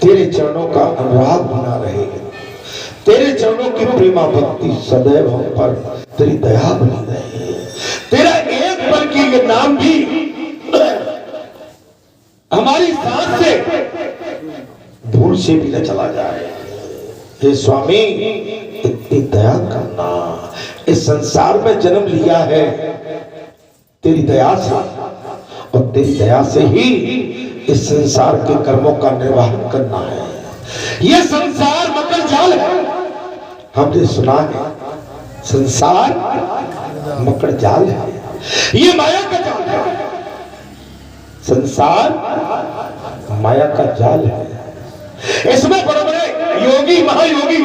तेरे चरणों का अनुराग बना रहे, तेरे चरणों की प्रेमा भक्ति सदैव हम पर तेरी दया बनी रहे, तेरा एक पल की ये नाम भी हमारी सांस से धूल से भी न चला जाए। हे स्वामी, इतनी दया करना। इस संसार में जन्म लिया है तेरी दया से, और तेरी दया से ही इस संसार के कर्मों का निर्वाहन करना है। यह संसार मकर जाल है, हमने सुना है संसार मकर जाल है, ये माया का जाल है। संसार माया का जाल है, इसमें बड़े बड़े योगी महायोगी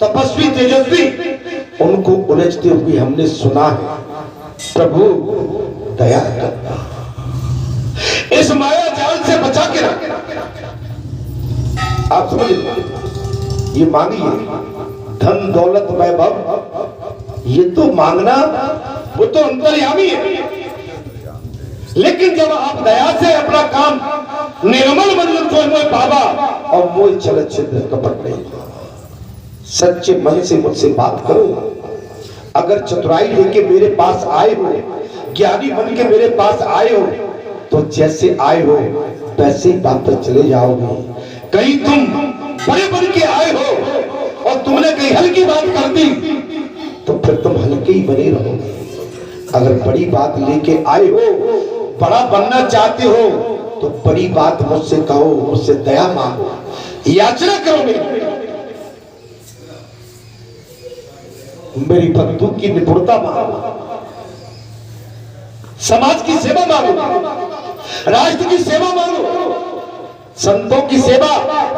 तपस्वी तेजस्वी उनको उलझते हुए हमने सुना है। प्रभु दया करना, इस माया जाल से बचा के रख। आप समझ ये मांगिए धन दौलत वैभव, ये तो मांगना वो तो अंतर्यामी है, लेकिन जब आप दया से अपना काम निर्मल मंदिर को मोह बाबा और मोह चल छिद्र कपट नहीं, सच्चे मन से मुझसे बात करो। अगर चतुराई लेके मेरे पास आए हो, ज्ञानी बन के मेरे पास आए हो, तो जैसे आए हो वैसे ही वापस चले जाओगे। कहीं तुम बड़े बन के आए हो और तुमने कहीं हल्की बात कर दी तो फिर तुम हल्के ही बने रहोगे। अगर बड़ी बात लेके आए हो, बड़ा बनना चाहते हो, तो बड़ी बात मुझसे कहो, मुझसे दया मांगो, याचना करो, मेरी भक्तों की निपुणता मांगो, समाज की सेवा मांगो, राष्ट्र की सेवा मांगो, संतों की सेवा,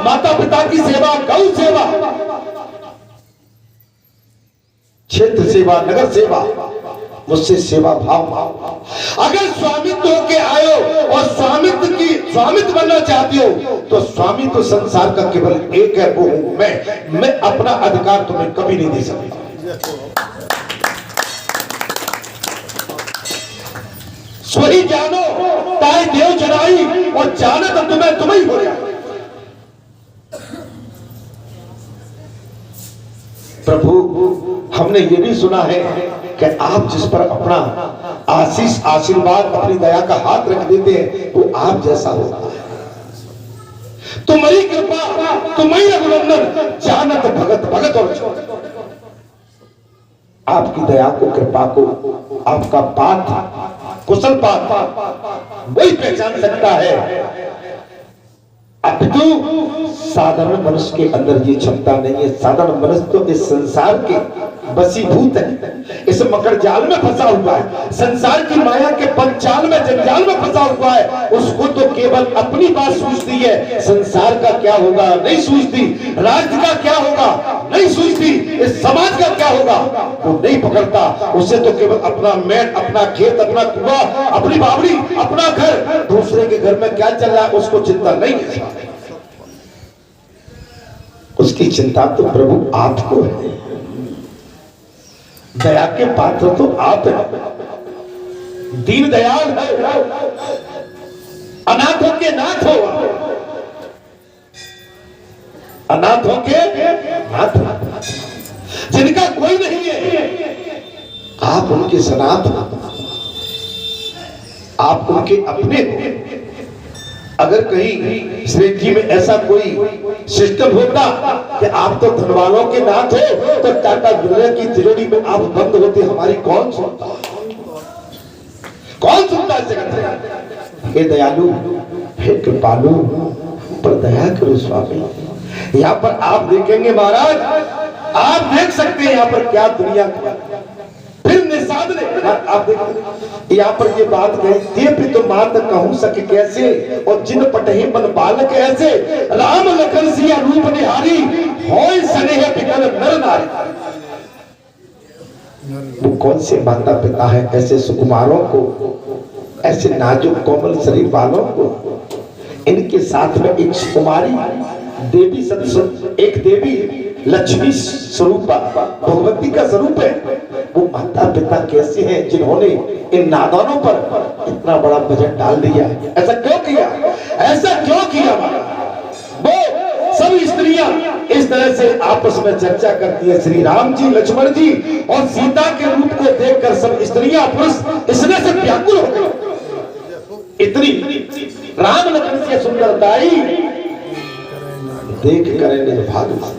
माता पिता की सेवा, गौ सेवा, क्षेत्र सेवा, नगर सेवा, मुझसे सेवा भाव मांगो। अगर स्वामित्व होके आयो और स्वामित्व बनना चाहती हो, तो स्वामी तो संसार का केवल एक है, वो हूं मैं अपना अधिकार तुम्हें कभी नहीं दे सकता। स्वही जानो ताई देव जनाई, और जाने तो तुम्हें ही हो जाए। प्रभु, हमने ये भी सुना है कि आप जिस पर अपना आशीष आशीर्वाद अपनी दया का हाथ रख देते हैं वो आप जैसा होता है। तुम्हारी कृपा तुम्हारी रघुनंदन, जानत भगत भगत और आपकी दया को, कृपा को, आपका पाठ कुशल पाठ वही पहचान सकता है। अब तो साधारण मनुष्य के अंदर ये क्षमता नहीं है। साधारण मनुष्य तो इस संसार के बसीभूत है, इस मकर जाल में फंसा हुआ है, संसार की माया के पंचाल में जंजाल में फंसा हुआ है। उसको तो केवल अपनी बात सूझती है, संसार का क्या होगा नहीं सूझती, राज्य का क्या होगा नहीं सूझती, इस समाज का क्या होगा वो नहीं पकड़ता। उसे तो केवल अपना मेट, अपना खेत, अपना कुआं, अपनी बावड़ी, अपना घर, दूसरे के घर में क्या चल रहा है उसको चिंता नहीं है। उसकी चिंता तो प्रभु आपको है। दया के पात्र तो आप हैं, दीन दयाल है, अनाथों के नाथ हो, अनाथों के नाथ, जिनका कोई नहीं है आप उनके सनाथ, आप उनके अपने हो। अगर कहीं श्रेष्ठी में ऐसा कोई सिस्टम होता कि आप तो धनवानों के नाथ हो, तो टाटा बिरला की तिजोरी में आप बंद होते, हमारी कौन सुनता, कौन सुनता है जगत। हे दयालु, हे कृपालु, पर दया करो स्वामी। यहाँ पर आप देखेंगे महाराज, आप देख सकते हैं यहाँ पर क्या दुनिया फिर निषाद ने आप देखो यहाँ पर ये बात कही, देव तो मात कहूं सके कैसे, और जिन पटहे बन बालक ऐसे, राम लखन सिया रूप निहारी, होय स्नेह बिकल नर नारी। वो कौन से माता पिता है ऐसे सुकुमारों को, ऐसे नाजुक कोमल शरीर वालों को, इनके साथ में एक सुकुमारी देवी सत्सुत, एक देवी लक्ष्मी स्वरूप भगवती का स्वरूप है। वो माता पिता कैसे हैं जिन्होंने इन नादानों पर इतना बड़ा बजट डाल दिया। ऐसा क्यों किया, ऐसा क्यों किया? स्त्रियां इस तरह से आपस में चर्चा करती है। श्री राम जी, लक्ष्मण जी और सीता के रूप को देखकर सब स्त्रियां पुरुष इसमें से व्याकुल हो गए। इतनी राम लखन से सुंदरताई देख कर निर्भाग्य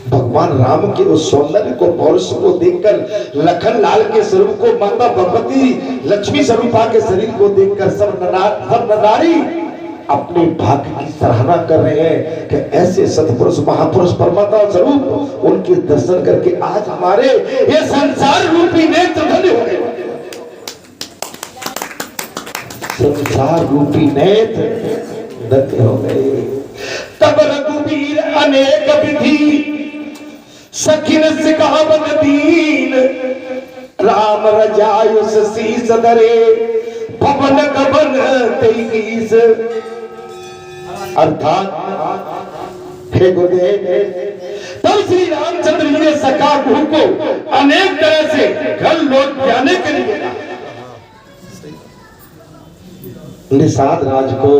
भगवान राम के उस सौंदर्य को, पौरुष को देखकर, लखन लाल के स्वरूप को, माता भगवती लक्ष्मी स्वरूपा के शरीर को देखकर सब नारी अपने भाग्य की सराहना कर रहे हैं कि ऐसे सतपुरुष महापुरुष परमात्मा स्वरूप उनके दर्शन करके आज हमारे ये संसार रूपी नेत्र धन्य हो गए। संसार रूपी नेत्र धन्य हो गए। तब रघुवीर अनेक विधि सखिन सिखावन दीन, राम रजायुष शीस धरे पवन गबन तेईस। अर्थात हे गुरुदेव, तब श्री रामचंद्र जी ने सखा गुरु को अनेक तरह से घर लौट जाने के लिए निषाद राज को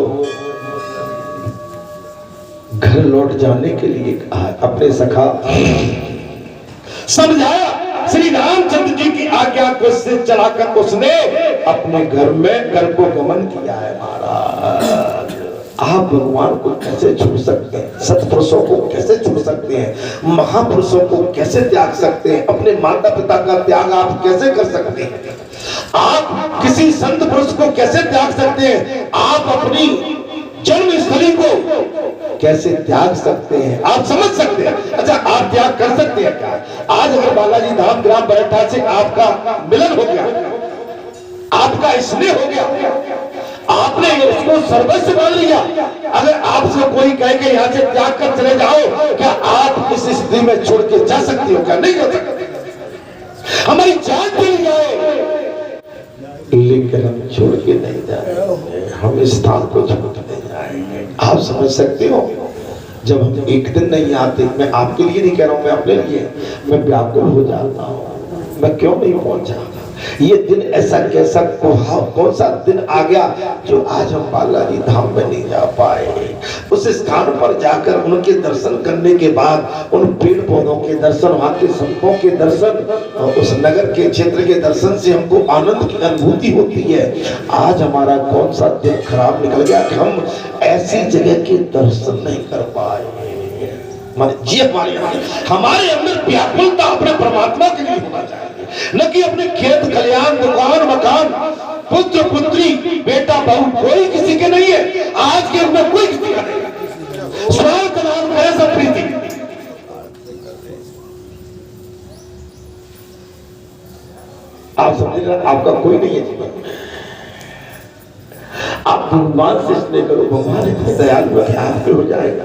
घर लौट जाने के लिए अपने सखा समझाया। श्री रामचंद्र जी की आज्ञा को से चलाकर उसने अपने घर को गमन किया है। महाराज, आप भगवान को कैसे छोड़ सकते हैं? सत्पुरुषों को कैसे छोड़ सकते हैं? महापुरुषों को कैसे त्याग सकते हैं? अपने माता पिता का त्याग आप कैसे कर सकते हैं? आप किसी संत पुरुष को कैसे त्याग सकते हैं? आप अपनी जन्म स्थली को कैसे त्याग सकते हैं? आप समझ सकते हैं? अच्छा, आप त्याग कर सकते हैं क्या? आज अगर बालाजी धाम ग्राम बरठा से आपका मिलन हो गया, आपका स्नेह हो गया, आपने उसको सर्वस्व मान लिया, अगर आपसे कोई कहे कि यहाँ से त्याग कर चले जाओ, क्या आप इस स्थिति में छोड़ के जा सकती हो? क्या नहीं जा सकते? हमारी जान चली जाए लेकिन हम छोड़ के नहीं जाएंगे, हम इस स्थान को छोड़ के नहीं जाएंगे। आप समझ सकते हो, जब हम एक दिन नहीं आते, मैं आपके लिए नहीं कह रहा हूं, मैं अपने लिए, मैं व्याकुल हो जाता हूं, मैं क्यों नहीं पहुंचा। ये दिन ऐसा कैसा कौन सा दिन आ गया जो आज हम बालाजी धाम में नहीं जा पाए। उस स्थान पर जाकर उनके दर्शन करने के बाद, उन पेड़ पौधों के दर्शन, वहां के संतों के दर्शन, उस नगर के क्षेत्र के दर्शन से हमको आनंद की अनुभूति होती है। आज हमारा कौन सा दिन खराब निकल गया कि हम ऐसी जगह के दर्शन नहीं कर पाए। जी, हमारे अंदर व्याकुलता अपने परमात्मा के लिए होना चाहिए, न कि अपने खेत खलियान, दुकान, मकान, पुत्र पुत्री, बेटा बहू, कोई किसी के नहीं है। आज के अंदर कोई किसी का नहीं। स्वार्थ नाम है सब प्रीति। आप समझ रहे, आपका कोई नहीं है जीवन में। आप भगवान से स्नेह करो, भगवान इतने दयालु है, आपके हो जाएगा।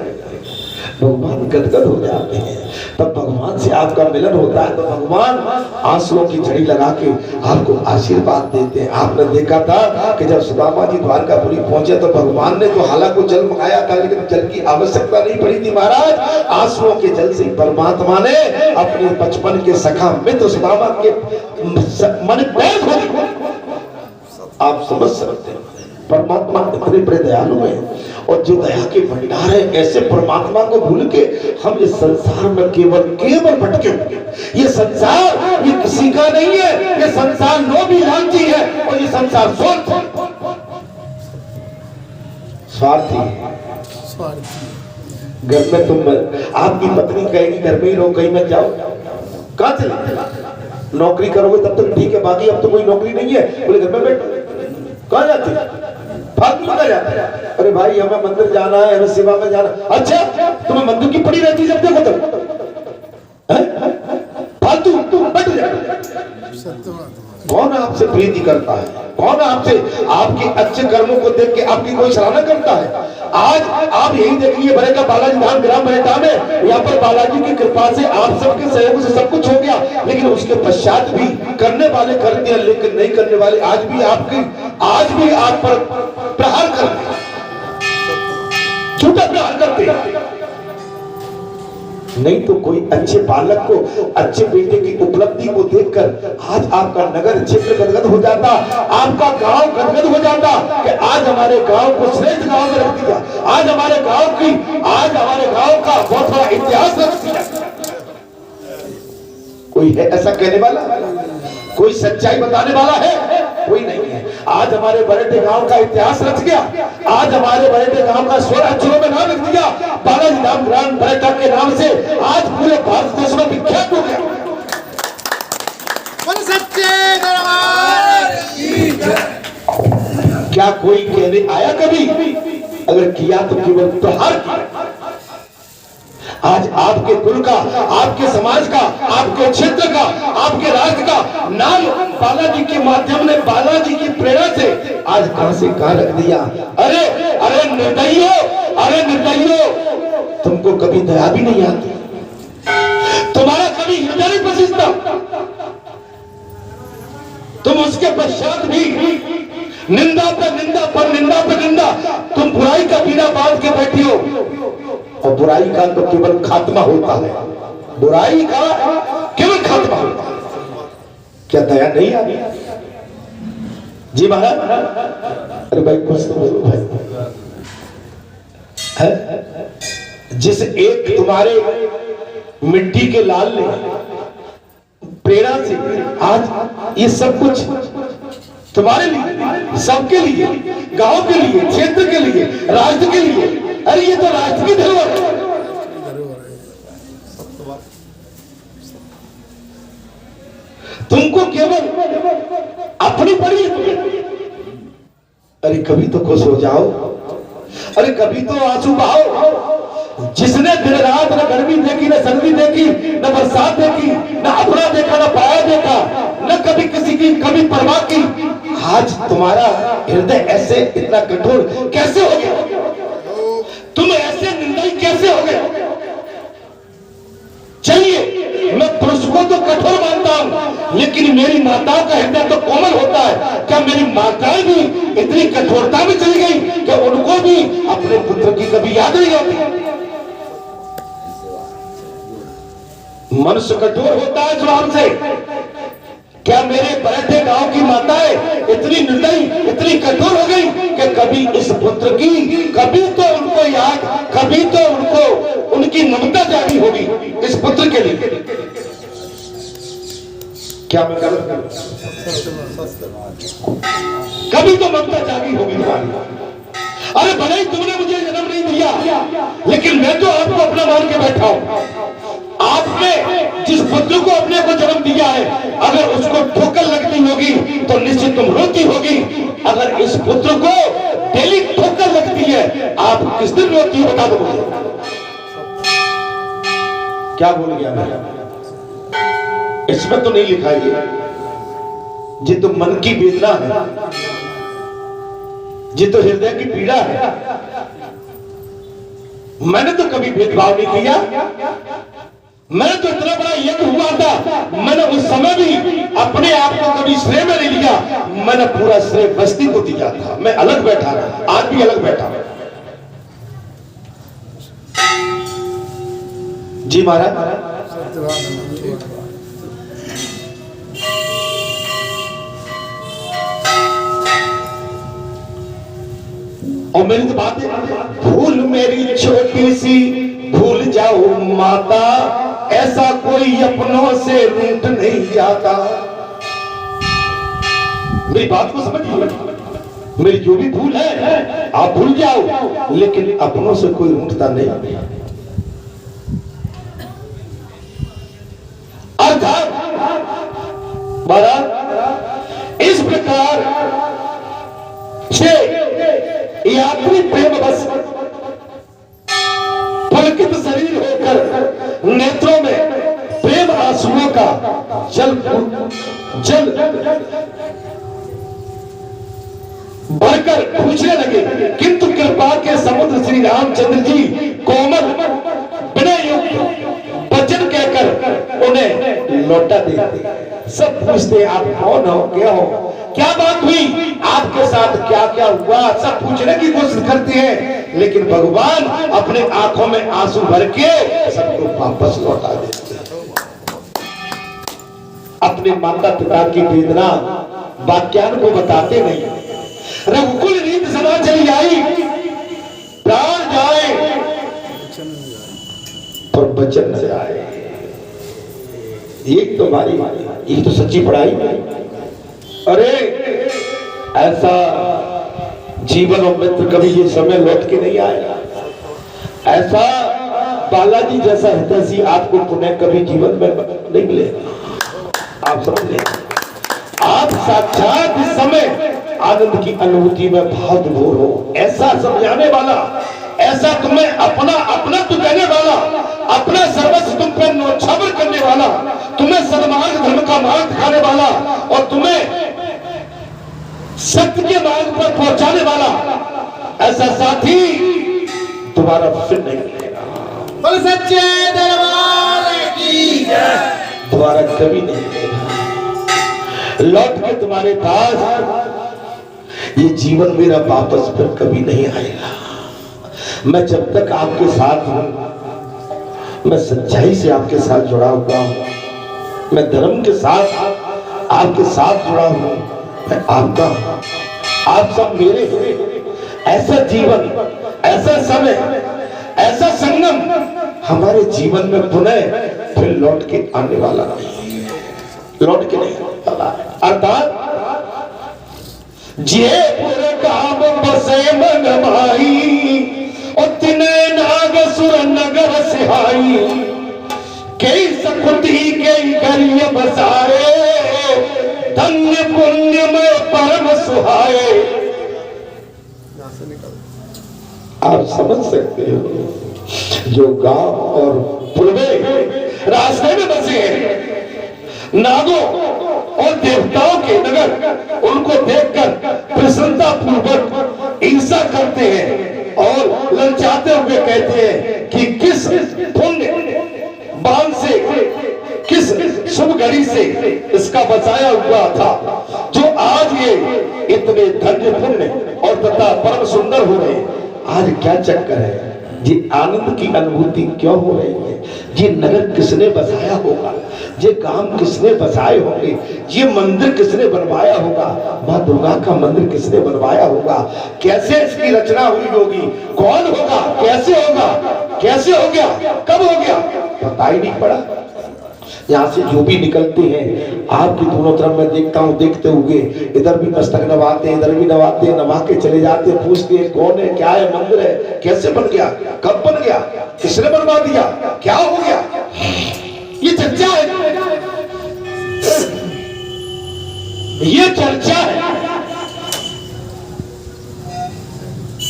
भगवान गदगद हो जाते हैं, तब भगवान से आपका मिलन होता है तो भगवान आंसुओं की झड़ी लगा के आपको आशीर्वाद देते हैं। आपने देखा था कि जब सुदामा जी द्वारकापुरी पहुंचे तो भगवान ने तो हालांकि जल मंगाया था, लेकिन जल की आवश्यकता नहीं पड़ी थी। महाराज, आंसुओं के जल से परमात्मा ने अपने बचपन के सखा मित्र सुदामा के मन पैर खोले। आप समझ सकते हैं, परमात्मा इतने बड़े दयालु हैं, और जो दया के भंडार है, ऐसे परमात्मा को भूल के हम इस संसार में केवल भटके हुए। ये संसार ये किसी का नहीं है, ये संसार लोभी लालची है, और ये संसार स्वार्थी। घर में तुम, आपकी पत्नी कहेगी घर में ही रहो, कहीं मत जाओ, कहां चले? नौकरी करोगे तब तक ठीक है, बाकी अब तो कोई नौकरी नहीं है, बोले घर में बैठो, कहां जाते? फालतू का जाता है। अरे भाई, हमें मंदिर जाना है, हमें सेवा में जाना। अच्छा, तुम्हें मंदिर की पड़ी रहती जब देखो तब फालतू बैठ जाओ। कौन आपसे प्रीति करता है? कौन आपसे आपके अच्छे कर्मों को देख के आपकी कोई सराहना करता है? आज आप यही देखिए, बरेका बालाजी धाम ग्राम बरेटा में, यहाँ पर बालाजी की कृपा से आप सबके सहयोग से सब कुछ हो गया, लेकिन उसके पश्चात भी करने वाले करते हैं, लेकिन नहीं करने वाले आज भी आप पर प्रहार करते हैं, झूठा प्रहार करते हैं। नहीं तो कोई अच्छे बालक को, अच्छे बेटे की उपलब्धि को देखकर आज आपका नगर क्षेत्र गदगद हो जाता, आपका गांव गदगद हो जाता कि आज हमारे गांव को श्रेष्ठ गांव में रख दिया, आज हमारे गांव का बहुत बड़ा इतिहास रच दिया। कोई है ऐसा कहने वाला? कोई सच्चाई बताने वाला है? कोई नहीं है। आज हमारे बरेटे गांव का इतिहास रच गया। आज हमारे बरेटे गांव का 16 अक्षरों में नाम लिख दिया। बालाजी राम ग्राम बरेटा के नाम से आज पूरे भारत देश में विख्यात हो गया। सच्चे दरबार की जय। क्या कोई कहने आया कभी? अगर किया तो केवल त्योहार। आज आपके कुल का, आपके समाज का, आपके क्षेत्र का, आपके राज्य का नाम बालाजी के माध्यम ने, बालाजी की प्रेरणा से आज कहां से कहां रख दिया। अरे अरे निर्दयियों, अरे निर्दयियों, तुमको कभी दया भी नहीं आती, तुम्हारा कभी हृदय नहीं पसीजता। तुम उसके पश्चात भी निंदा पर निंदा पर निंदा पर निंदा, तुम बुराई का बीड़ा बांध के बैठी हो। और बुराई का तो केवल खात्मा होता है, बुराई का केवल खात्मा होता है। क्या दया नहीं आ रही? जी महाराज। अरे भाई कुछ तो बोलो भाई। जिस एक तुम्हारे मिट्टी के लाल ने प्रेरणा से आज ये सब कुछ तुम्हारे लिए, सबके लिए, गांव के लिए, क्षेत्र के लिए, राष्ट्र के लिए, अरे ये तो राष्ट्र की धरोहर है। तुमको केवल अपनी पड़ी। अरे कभी तो खुश हो जाओ, अरे कभी तो आंसू बहाओ। जिसने दिन रात न गर्मी देखी, न सर्दी देखी, न बरसात देखी, न अपना देखा, न पाया देखा, न कभी किसी की कभी परवाह की, आज तुम्हारा हृदय ऐसे इतना कठोर कैसे हो गया? तुम ऐसे निर्दयी कैसे हो गए? चलिए मैं पुरुष को तो कठोर मानता हूं, लेकिन मेरी माताओं का हृदय तो कोमल होता है। क्या मेरी माताएं भी इतनी कठोरता में चली गई कि उनको भी अपने पुत्र की कभी याद नहीं होती? मनुष्य कठोर होता है जुबान से। क्या मेरे बरेटे गांव की माताएं इतनी निर्दयी, इतनी कठोर हो गई कि कभी इस पुत्र की, कभी तो उनको याद, कभी तो उनको उनकी ममता जागी होगी इस पुत्र के लिए? क्या मैं गलत कर? कभी तो ममता जागी होगी तुम्हारी। अरे भले ही तुमने मुझे जन्म नहीं दिया, लेकिन मैं तो आपको अपना मान के बैठा हूं। आपने जिस पुत्र को अपने को जन्म दिया है, अगर उसको ठोकर लगती होगी तो निश्चित तुम रोती होगी। अगर इस पुत्र को डेली ठोकर लगती है, आप किस दिन रोती हो बता दो मुझे। क्या बोल गया मैं? इसमें तो नहीं लिखा ये तो मन की वेदना है, ये तो हृदय की पीड़ा है। मैंने तो कभी भेदभाव नहीं किया। मैंने तो इतना बड़ा यज्ञ हुआ था, मैंने उस समय भी अपने आप को कभी श्रेय में नहीं लिया। मैंने पूरा श्रेय बस्ती को दिया था। मैं अलग बैठा रहा, आज भी अलग बैठा। जी महाराज। और मेरी तो बात है, भूल मेरी छोटी सी भूल जाओ माता, ऐसा कोई अपनों से रूठ नहीं जाता। मेरी बात को समझिए। मेरी जो भी भूल है आप भूल जाओ, लेकिन अपनों से कोई रूठता नहीं। अर्थात महाराज इस प्रकार से यात्री प्रेम बस पुलकित शरीर होकर नेत्रों में प्रेम आंसुओं का जल बढ़कर पूछने लगे। किंतु कृपा के समुद्र श्री रामचंद्र जी कोमल विनय युक्त वचन कहकर उन्हें लौटा देते। सब पूछते आप कौन हो, क्या हो, क्या बात हुई, आपके साथ क्या क्या हुआ, सब पूछने की कोशिश करते हैं। लेकिन भगवान अपने आंखों में आंसू भर के सबको वापस लौटा देते हैं। अपने माता पिता की वेदना वाक्यान को बताते नहीं। रघुकुल रीत सदा चली आई, प्राण जाए बचन न जाए। ये तो हमारी, ये तो सच्ची पढ़ाई है। अरे ऐसा जीवन और मित्र कभी ये समय लौट के नहीं आएगा। ऐसा बालाजी जैसा हितैषी आपको पुनः कभी जीवन में नहीं मिलेगा। आप समझ लें, आप साक्षात इस समय आनंद की अनुभूति में भाव विभोर हो। ऐसा समझाने वाला, ऐसा तुम्हें अपना अपना तो कहने वाला, अपना सर्वस्व तुम पर न्योछावर करने वाला, तुम्हें सन्मार्ग धर्म का मार्ग दिखाने वाला और तुम्हें सत्य के मार्ग पर पहुंचाने वाला ऐसा साथी तुम्हारा फिर नहीं मिलेगा। बोल सच्चे दरबार की जय। दोबारा कभी नहीं मिलेगा। लौट के तुम्हारे पास ये जीवन मेरा वापस फिर कभी नहीं आएगा। मैं जब तक आपके साथ हूं, मैं सच्चाई से आपके साथ जुड़ा हुआ हूं, मैं धर्म के साथ आपके साथ जुड़ा हूं, मैं आपका हूं, आप सब मेरे हैं। ऐसा जीवन, ऐसा समय, ऐसा संगम हमारे जीवन में पुनः फिर लौट के आने वाला नहीं, लौट के नहीं आने वाला। अर्थात जे पूरे काम बसे मन माही उतने नाग सुर नगर सिहाई कई सकुटी कई गरिय बसाए धन्य पुण्य में परम सुहाए। आप समझ सकते हो, जो गांव और पूर्वे रास्ते में बसे हैं, नागों और देवताओं के नगर, उनको देखकर प्रसन्नता पूर्वक ईर्षा करते हैं और ललचाते हुए कहते हैं कि किस पुण्य बाण से, किस शुभ घड़ी से इसका बचाया हुआ था, जो आज ये इतने धन्य पुण्य और तथा परम सुंदर हो रहे हैं। आज क्या चक्कर है, ये आनंद की अनुभूति क्यों हो रही है? ये नगर किसने बसाया होगा, ये काम किसने बसाए होंगे, ये मंदिर किसने बनवाया होगा, माँ दुर्गा का मंदिर किसने बनवाया होगा, कैसे इसकी रचना हुई होगी, कौन होगा, कैसे होगा, कैसे हो गया, कब हो गया, पता ही नहीं पड़ा। यहाँ से जो भी निकलते हैं आपकी दोनों तरफ मैं देखता हूँ, देखते हुए इधर भी मस्तक नवाते हैं, इधर भी नवाते हैं, नवा के चले जाते हैं, पूछते हैं कौन है, क्या है, मंदिर है, कैसे बन गया, कब बन गया, किसने बनवा दिया, क्या हो गया, ये चर्चा है, ये चर्चा है।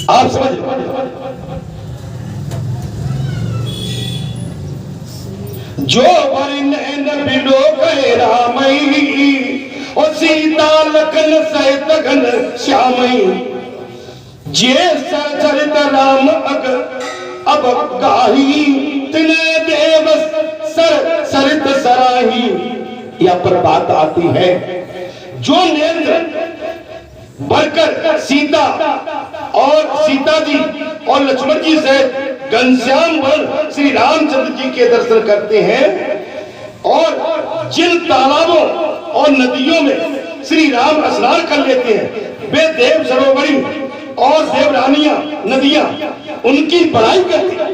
आप समझ जो नैन बिलो गए रामई और सीता लखन सहित घन श्यामई जे सरचरित राम अग अब गाही तिने देव सर सरित सराही। यह पर बात आती है, जो नेत्र भरकर सीता और सीता जी और लक्ष्मण जी से घनश्याम वन श्री रामचंद्र जी के दर्शन करते हैं और जिन तालाबों और नदियों में श्री राम स्नान कर लेते हैं, वे देव सरोवरी और देवरानियां नदियां उनकी बड़ाई करती हैं,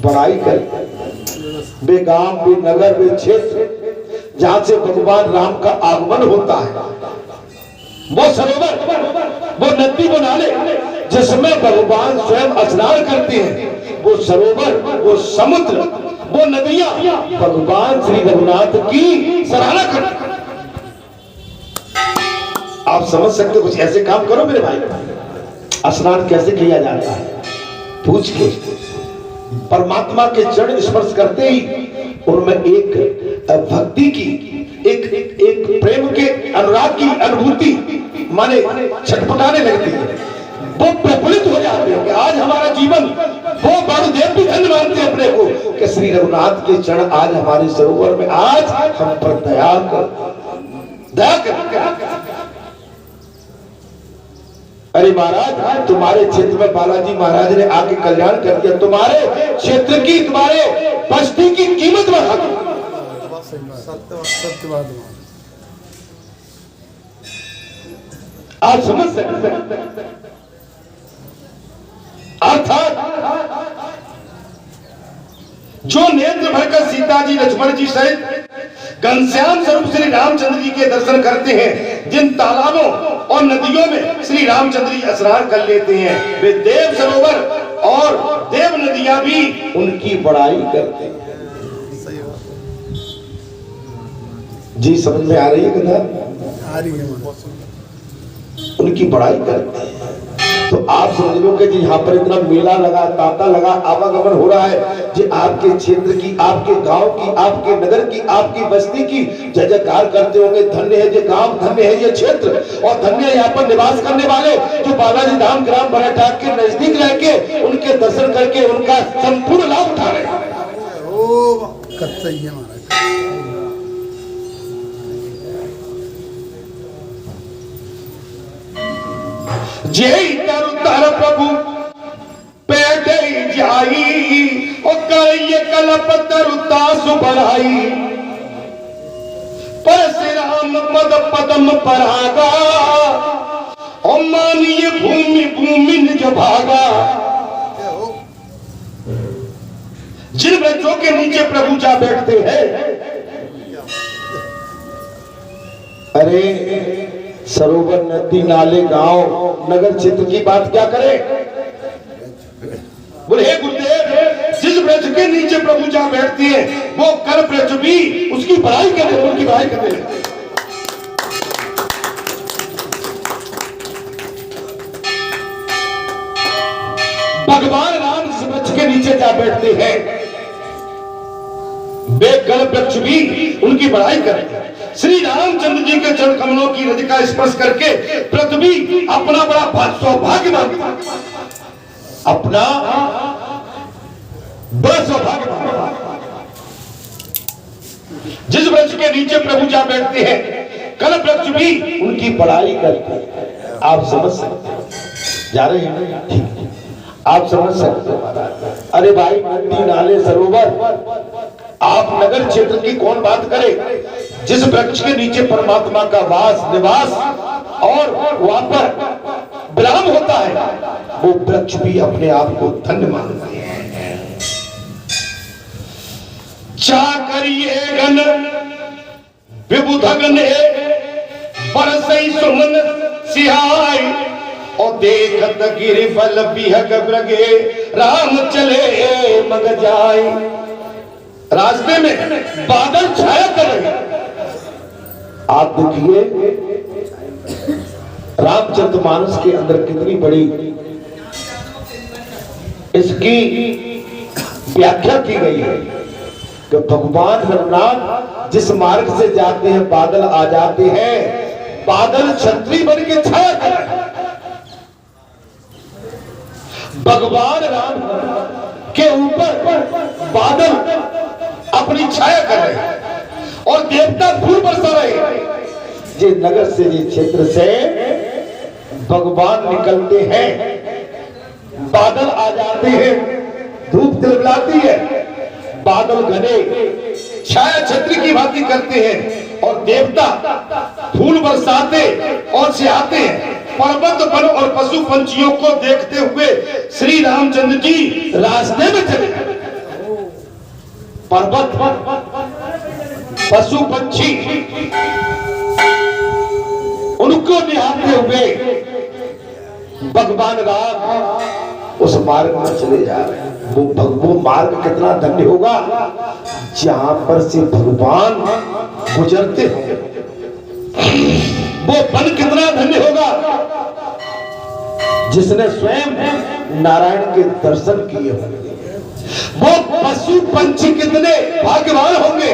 बड़ाई करती। वे गांव, वे नगर, वे क्षेत्र जहां से भगवान राम का आगमन होता है, वो सरोवर, वो नदी, वो नाले जिसमें भगवान स्वयं स्नान करते हैं, वो सरोवर, वो समुद्र, वो नदियां भगवान श्री रघुनाथ की सराहना करते हैं। आप समझ सकते हो, कुछ ऐसे काम करो मेरे भाई। स्नान कैसे किया जाता है, पूछ के परमात्मा के चरण स्पर्श करते ही उनमें एक भक्ति की, एक प्रेम के अनुराग की अनुभूति माने छटपटाने लगती है, वो प्रफुल्लित हो जाते हैं कि आज हमारा जीवन, वो बाणदेव भी धन्य मानते हैं अपने को कि श्री रघुनाथ के चरण आज हमारे सरोवर में, आज हम पर दया कर। अरे महाराज, तुम्हारे क्षेत्र में बालाजी महाराज ने आके कल्याण कर दिया, तुम्हारे क्षेत्र की, तुम्हारे बस्ती की कीमत बढ़ा दी। आप समझ सकते हैं, अर्थात जो नेत्र भरकर सीता जी लक्ष्मण जी सहित घनश्याम स्वरूप श्री रामचंद्र जी के दर्शन करते हैं, जिन तालाबों और नदियों में श्री रामचंद्र जी स्नान कर लेते हैं, वे देव सरोवर और देव नदियां भी उनकी बड़ाई करते हैं। जी समझ में आ रही है कथा? आ रही है। उनकी बड़ाई करते हैं। तो आप समझ लो कि जी यहाँ पर इतना मेला लगा, तांता लगा, आवागमन हो रहा है, जी आपके क्षेत्र की, आपके गांव की, आपके नगर की, आपकी बस्ती की जय जयकार करते होंगे। धन्य है ये गांव, धन्य है ये क्षेत्र, और धन्य है यहाँ पर निवास करने वाले जो बालाजी धाम ग्राम बराठाक के नजदीक रह के उनके दर्शन करके उनका संपूर्ण लाभ उठा रहे हैं। सही है महाराज। जय तर प्रभु पेटे जाई और करिए कलप तरुता सुबराई, परशुराम पद पदम परागा और मानिए भूमि भूमि निज भागा। जिन वृक्षों के नीचे प्रभु जा बैठते हैं, अरे सरोवर, नदी, नाले, गांव, नगर क्षेत्र की बात क्या करें? बोले हे गुरुदेव, जिस वृक्ष के नीचे प्रभु जा बैठते हैं वो कल वृक्ष भी उसकी बड़ाई करे, उनकी बड़ाई करे। भगवान राम जिस वृक्ष के नीचे जा बैठते हैं वे कल वृक्ष भी उनकी बड़ाई करें। श्री रामचंद्र जी के चरण कमलों की रज का स्पर्श करके पृथ्वी अपना बड़ा सौभाग्य मानता, अपना बड़ा सौभाग्य मानता। जिस वृक्ष के नीचे प्रभु जा बैठते हैं कल वृक्ष भी उनकी बड़ाई करते हैं। आप समझ सकते हैं? जा रहे हैं? ठीक है, आप समझ सकते हैं। अरे भाई, नदी, नाले, सरोवर, आप नगर क्षेत्र की कौन बात करे? जिस वृक्ष के नीचे परमात्मा का वास, निवास और वहां पर विराम होता है, वो वृक्ष भी अपने आप को धन्य मानते हैं। चा करिए गन विबुधगन बरसई सुमन सिहाई और देखत गिरि फल बिहग ब्रगे राम चले मग जाए। रास्ते में बादल छाया कर रहे। आप देखिए रामचरितमानस के अंदर कितनी बड़ी इसकी व्याख्या की गई है कि भगवान रघुनाथ जिस मार्ग से जाते हैं बादल आ जाते हैं, बादल छतरी बन के छाया कर रहे हैं। भगवान राम के ऊपर बादल अपनी छाया कर रहे हैं और देवता फूल बरसा रहे हैं। ये नगर से, ये क्षेत्र से भगवान निकलते हैं, बादल आ जाते हैं, धूप तिलमिलाती है, बादल घने छाया छत्री की भांति करते हैं और देवता फूल बरसाते और सिहाते हैं। पर्वत वन और पशु पंछियों को देखते हुए श्री रामचंद्र जी रास्ते में चले। पर्वत, पशु पंछी उनको निहारते हुए भगवान राम उस मार्ग में चले जा रहे हैं। वो मार्ग कितना धन्य होगा जहां पर से भगवान गुजरते हैं। वो वन कितना धन्य होगा जिसने स्वयं नारायण के दर्शन किए होंगे। वो पशु पंछी कितने भाग्यवान होंगे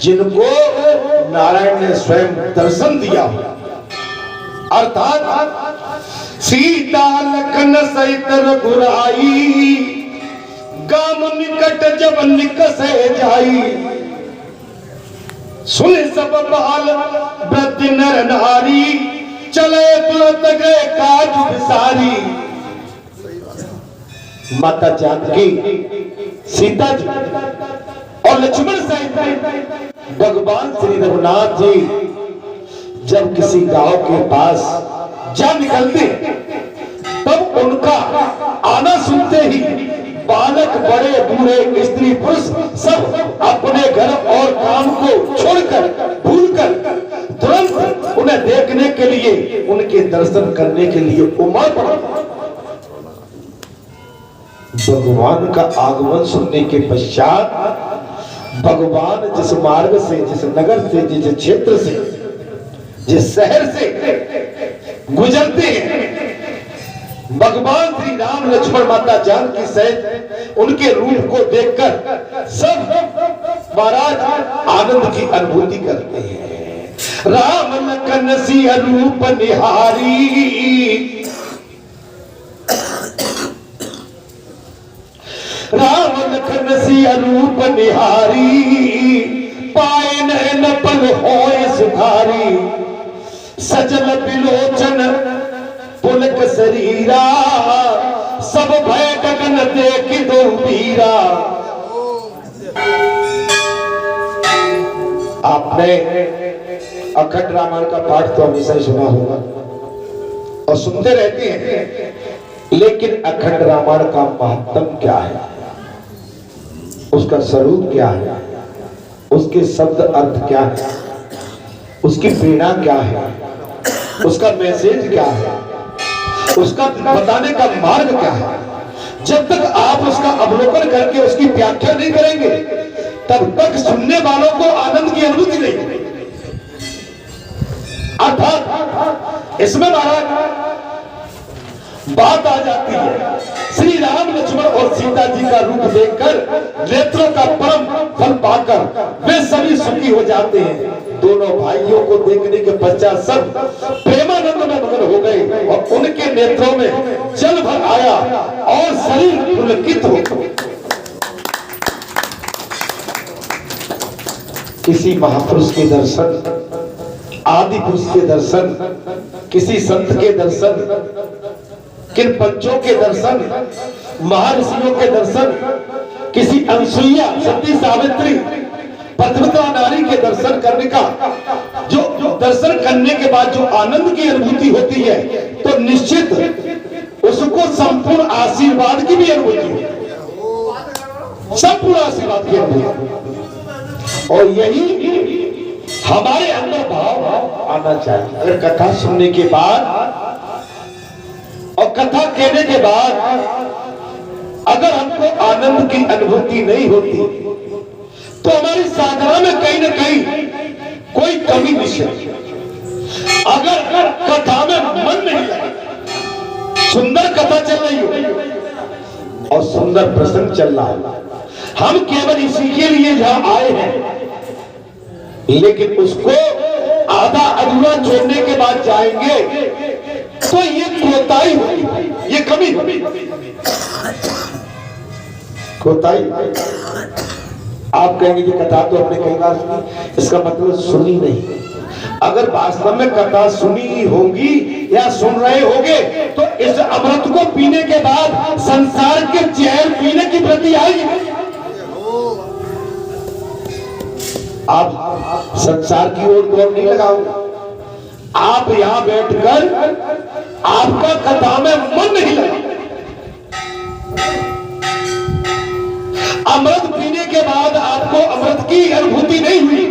जिनको नारायण ने स्वयं दर्शन दिया हो। अर्थात सीता लखन सहित रघुराई, गाम निकट जब निकसे जाई, सुन सब बाल वृद्ध नर नारी, चले तुरंत गए काज विसारी। माता जानकी, सीता जी और लक्ष्मण सहित भगवान श्री रघुनाथ जी जब किसी गांव के पास जा निकलते तब उनका आना सुनते ही बालक, बड़े बूढ़े, स्त्री के दर्शन करने के लिए उमड़ पड़ा। भगवान का आगमन सुनने के पश्चात भगवान जिस मार्ग से, जिस नगर से, जिस क्षेत्र से, जिस शहर से गुजरते हैं, भगवान श्री राम लक्ष्मण माता जानकी सहित उनके रूप को देखकर सब महाराज आनंद की अनुभूति करते हैं। राम लखन सिया रूप निहारी, राम लखन सिया रूप निहारी, पाए नैन पल होए सुधारी, सजल बिलोचन पुलक शरीरा, सब भय गगन देख दो वीरा। आपने अखंड रामायण का पाठ तो हमेशा ही सुना होगा और सुनते रहते हैं, लेकिन अखंड रामायण का महत्व क्या है, उसका स्वरूप क्या है, उसके शब्द अर्थ क्या है, उसकी प्रेरणा क्या है, उसका मैसेज क्या है, उसका बताने का मार्ग क्या है, जब तक आप उसका अवलोकन करके उसकी व्याख्या नहीं करेंगे तब तक सुनने वालों को आनंद की अनुभूति नहीं होगी। अर्थात इसमें महाराज बात आ जाती है, श्री राम लक्ष्मण और सीता जी का रूप देखकर नेत्रों का परम फल पाकर वे सभी सुखी हो जाते हैं। दोनों भाइयों को देखने के पश्चात सब प्रेमानंद में मगन हो गए और उनके नेत्रों में जल भर आया और शरीर पुलकित हो। किसी महापुरुष के दर्शन, आदि पुरुष के दर्शन, किसी संत के दर्शन, किन पंचों के दर्शन, महर्षियों के दर्शन, किसी अनसुईया, सती सावित्री, पतिव्रता नारी के दर्शन करने का जो दर्शन करने के बाद जो आनंद की अनुभूति होती है, तो निश्चित उसको संपूर्ण आशीर्वाद की भी अनुभूति होती है, संपूर्ण आशीर्वाद की अनुभूति। और यही हमारे अंदर भाव आना चाहिए। अगर कथा सुनने के बाद और कथा कहने के बाद अगर हमको आनंद की अनुभूति नहीं होती तो हमारी साधना में कहीं ना कहीं कोई कमी निश्चित। अगर कथा में मन नहीं लगे, सुंदर कथा चल रही हो और सुंदर प्रसंग चल रहा है, हम केवल इसी के लिए यहां आए हैं, लेकिन उसको आधा अधूरा छोड़ने के बाद जाएंगे तो ये कोताही होगी, ये कमी होगी, कोताही। आप कहेंगे कि कथा तो हमने कई बार सुनी, इसका मतलब सुनी नहीं। अगर वास्तव में कथा सुनी होगी या सुन रहे होंगे तो इस अमृत को पीने के बाद संसार के जहर पीने की वृत्ति आएगी। आप संसार की ओर दौड़ नहीं लगाओगे, आप यहां बैठकर आपका कथा में मन नहीं लगा, अमृत पीने के बाद आपको अमृत की अनुभूति नहीं हुई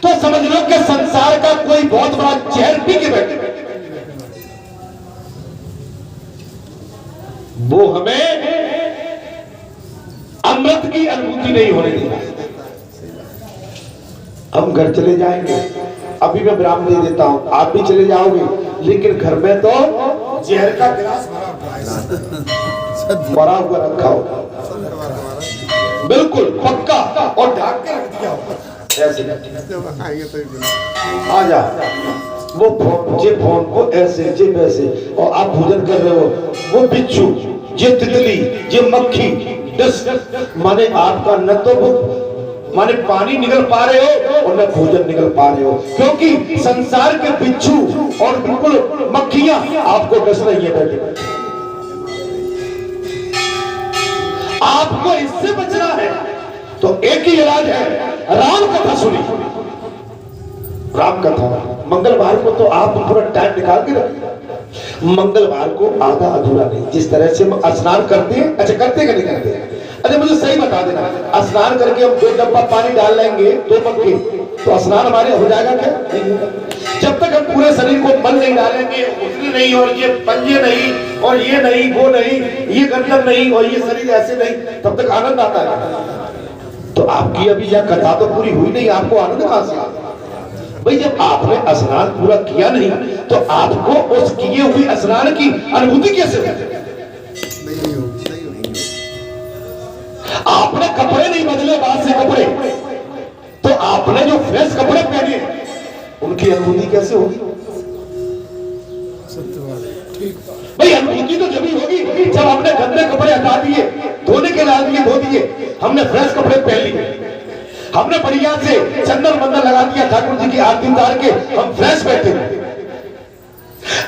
तो समझ लो कि संसार का कोई बहुत बड़ा जहर पी के बैठे, वो हमें अमृत की अनुभूति नहीं होने देगा। हम घर चले जाएंगे, अभी मैं विराम दे देता हूं, आप भी चले जाओगे, लेकिन घर में तो जहर का गिलास भरा हुआ रखा होगा, बिल्कुल पक्का, और ढक के रख दिया होगा। ऐसे आ जा वो फोन को ऐसे जे वैसे, और आप भोजन कर रहे हो, वो बिच्छू, ये तितली, ये मक्खी, माने आपका न तो माने पानी निकल पा रहे हो और न भोजन निकल पा रहे हो, क्योंकि संसार के बिच्छू और बिल्कुल मक्खियां आपको डस रही है। बैठे आपको इससे बचना है तो एक ही इलाज है, राम कथा सुनी। राम कथा मंगलवार को तो आप पूरा टाइम निकाल के रखिए, मंगलवार को आधा अधूरा नहीं। जिस तरह से हम स्नान करते हैं, अच्छा करते हैं कि नहीं करते? अच्छा मुझे सही बता देना, स्नान करके हम 2 डब्बा पानी डाल लेंगे 2 मग्गे, तो स्नान हमारे हो जाएगा क्या? नहीं होगा। जब तक हम पूरे शरीर को बल नहीं डालेंगे, उंगली नहीं और ये पंजे नहीं और ये नहीं वो नहीं, ये गर्दन नहीं और ये शरीर ऐसे नहीं, तब तक आनंद आता है। तो आपकी अभी यह कथा तो पूरी हुई नहीं, आपको आनंद कहां से आता? भाई जब आपने स्नान पूरा किया नहीं तो आपको उस किए हुए स्नान की अनुभूति कैसे होगी? नहीं होगी। आपने कपड़े नहीं बदले, बाद से कपड़े, तो आपने जो फ्रेश कपड़े पहने उनकी अनुभूति कैसे होगी? सत्य बात है। ठीक। भाई अनुभूति तो जब होगी जब हमने गंदे कपड़े हटा दिए, धोने के डाल दिए, धो दिए, हमने फ्रेश कपड़े पहन लिए, हमने बढ़िया से चंदन बंदन लगा दिया, ठाकुर जी की आरती उतार के हम फ्रेश बैठे।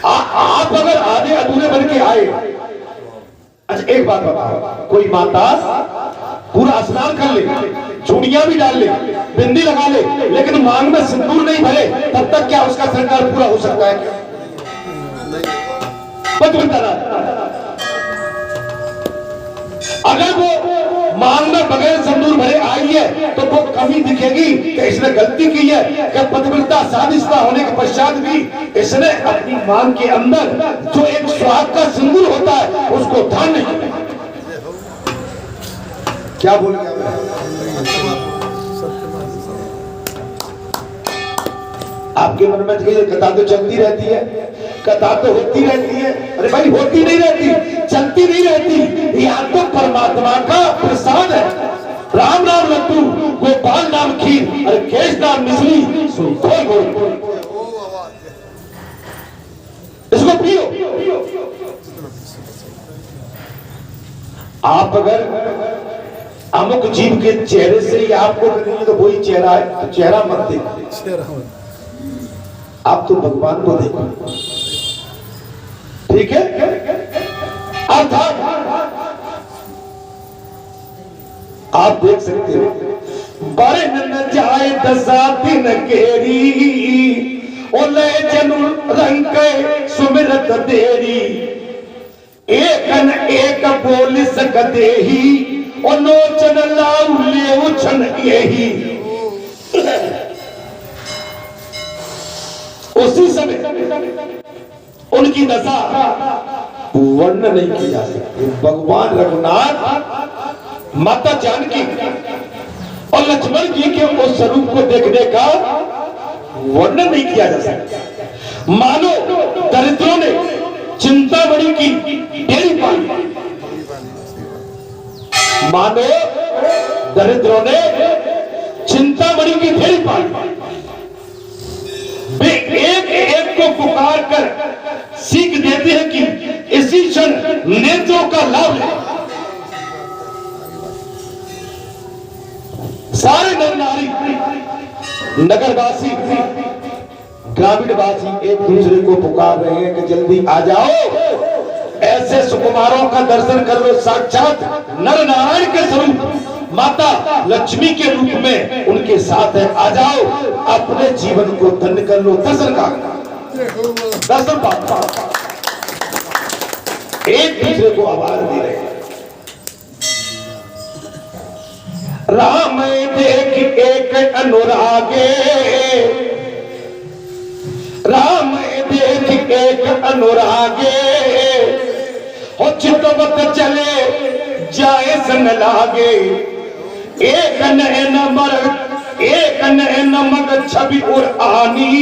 आप अगर आधे अधूरे बन के आए, अच्छा एक बात बताओ, कोई माता पूरा स्नान कर ले, चूड़ियां भी डाल ले, बिंदी लगा ले, लेकिन मांग में सिंदूर नहीं भरे, तब तक क्या उसका श्रृंगार पूरा हो सकता है? क्या अगर वो मांग में बगैर सिंदूर भरे आई है तो वो कमी दिखेगी कि इसने गलती की है, कि पतिव्रता साधिष्ठा होने के पश्चात भी इसने अपनी मांग के अंदर जो एक स्वाद का सिंदूर होता है उसको ध्यान नहीं दिया। क्या बोल आपके मन में कथा तो चलती रहती है, कथा तो होती रहती है। अरे भाई होती नहीं रहती, चलती नहीं रहती, यह तो परमात्मा का प्रसाद है। राम नाम लड्डू, गोपाल नाम खीर, अरे केश नाम मिश्री, इसको पियो। आप अगर अमुक जीव के चेहरे से ही आपको करेंगे तो वही चेहरा है, तो चेहरा मत देखो, आप तो भगवान को देखो, ठीक है? अर्थात आप देख सकते हो, बड़े न जाए दसा दिन केरी, ओले जनु रंग सुमिरत देरी, एक न एक बोल सकते ही, और लोचन लाऊ ले उछन यही। उसी समय उनकी दशा वर्णन नहीं की जा सकती। भगवान रघुनाथ, माता जानकी और लक्ष्मण जी के उस स्वरूप को देखने का वर्णन नहीं किया जा सकता। मानो दरिद्रों ने चिंतामणि की ढेरी पाली, मानो दरिद्रों ने चिंतामणि की ढेरी पाली। वे एक एक को पुकार कर सीख देते हैं कि इसी क्षण नेत्रों का लाभ ले। सारे नर नारी, नगरवासी, ग्रामीणवासी एक दूसरे को पुकार रहे हैं कि जल्दी आ जाओ, ऐसे सुकुमारों का दर्शन कर लो। साक्षात नर नारायण के स्वरूप माता लक्ष्मी के रूप में उनके साथ है, आ जाओ, अपने जीवन को धन्य कर लो। दर्शन का दर्शन पाओ, एक दूसरे को आवाज दे रहे हैं। राम देख एक अनुरागे, राम देख एक अनुरागे, हो चितवत चले जाए संग लागे, एक नैन मर एक नैन मग छवि और आनी,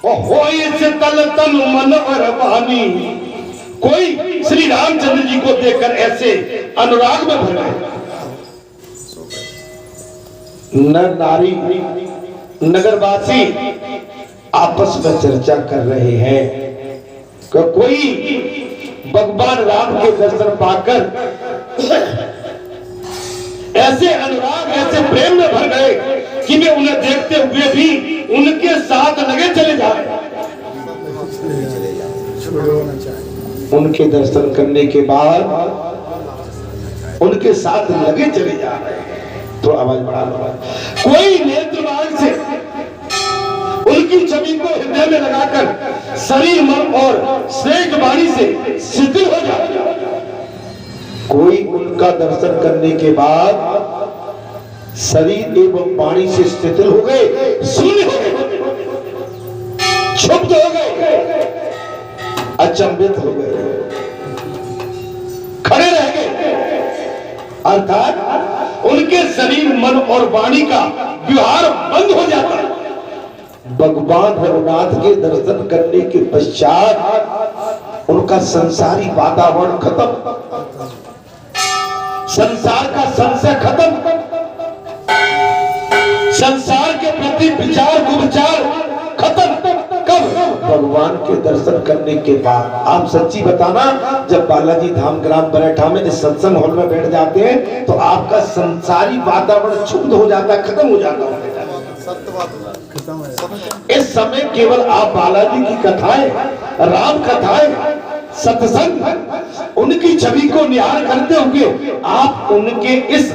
हो से तल तन मन और वानी। कोई श्री रामचंद्र जी को देखकर ऐसे अनुराग में भर गए। नर नारी नगरवासी आपस में चर्चा कर रहे हैं कि कोई भगवान राम के दर्शन पाकर ऐसे अनुराग, ऐसे प्रेम में भर गए कि वे उन्हें देखते हुए भी उनके साथ लगे चले जा रहे। उनके दर्शन करने के बाद उनके साथ लगे चले जा रहे हैं। तो आवाज बढ़ा लो। कोई नेत्रबाण से उनकी छवि को हृदय में लगाकर शरीर, मन और श्रेष्ठ वाणी से शिथिल हो जाता। कोई उनका दर्शन करने के बाद शरीर एवं वाणी से शिथिल हो गए, शून्य हो गए। क्षुब्ध हो गए, अचंभित हो गए, खड़े रह गए। अर्थात उनके शरीर, मन और वाणी का व्यवहार बंद हो जाता है। भगवान रघुनाथ के दर्शन करने के पश्चात उनका संसारी वातावरण खत्म, संसार का संशय खत्म, संसार के प्रति विचार कुविचार खत्म। कब? भगवान के दर्शन करने के बाद। आप सच्ची बताना, जब बालाजी धाम ग्राम बरेठा में इस सत्संग हॉल में बैठ जाते हैं तो आपका संसारी वातावरण क्षुब्ध हो जाता है, खत्म हो जाता है। इस समय केवल आप बालाजी की कथाएं, राम कथाएं, सत्संग, उनकी छवि को निहार करते होंगे। आप उनके इस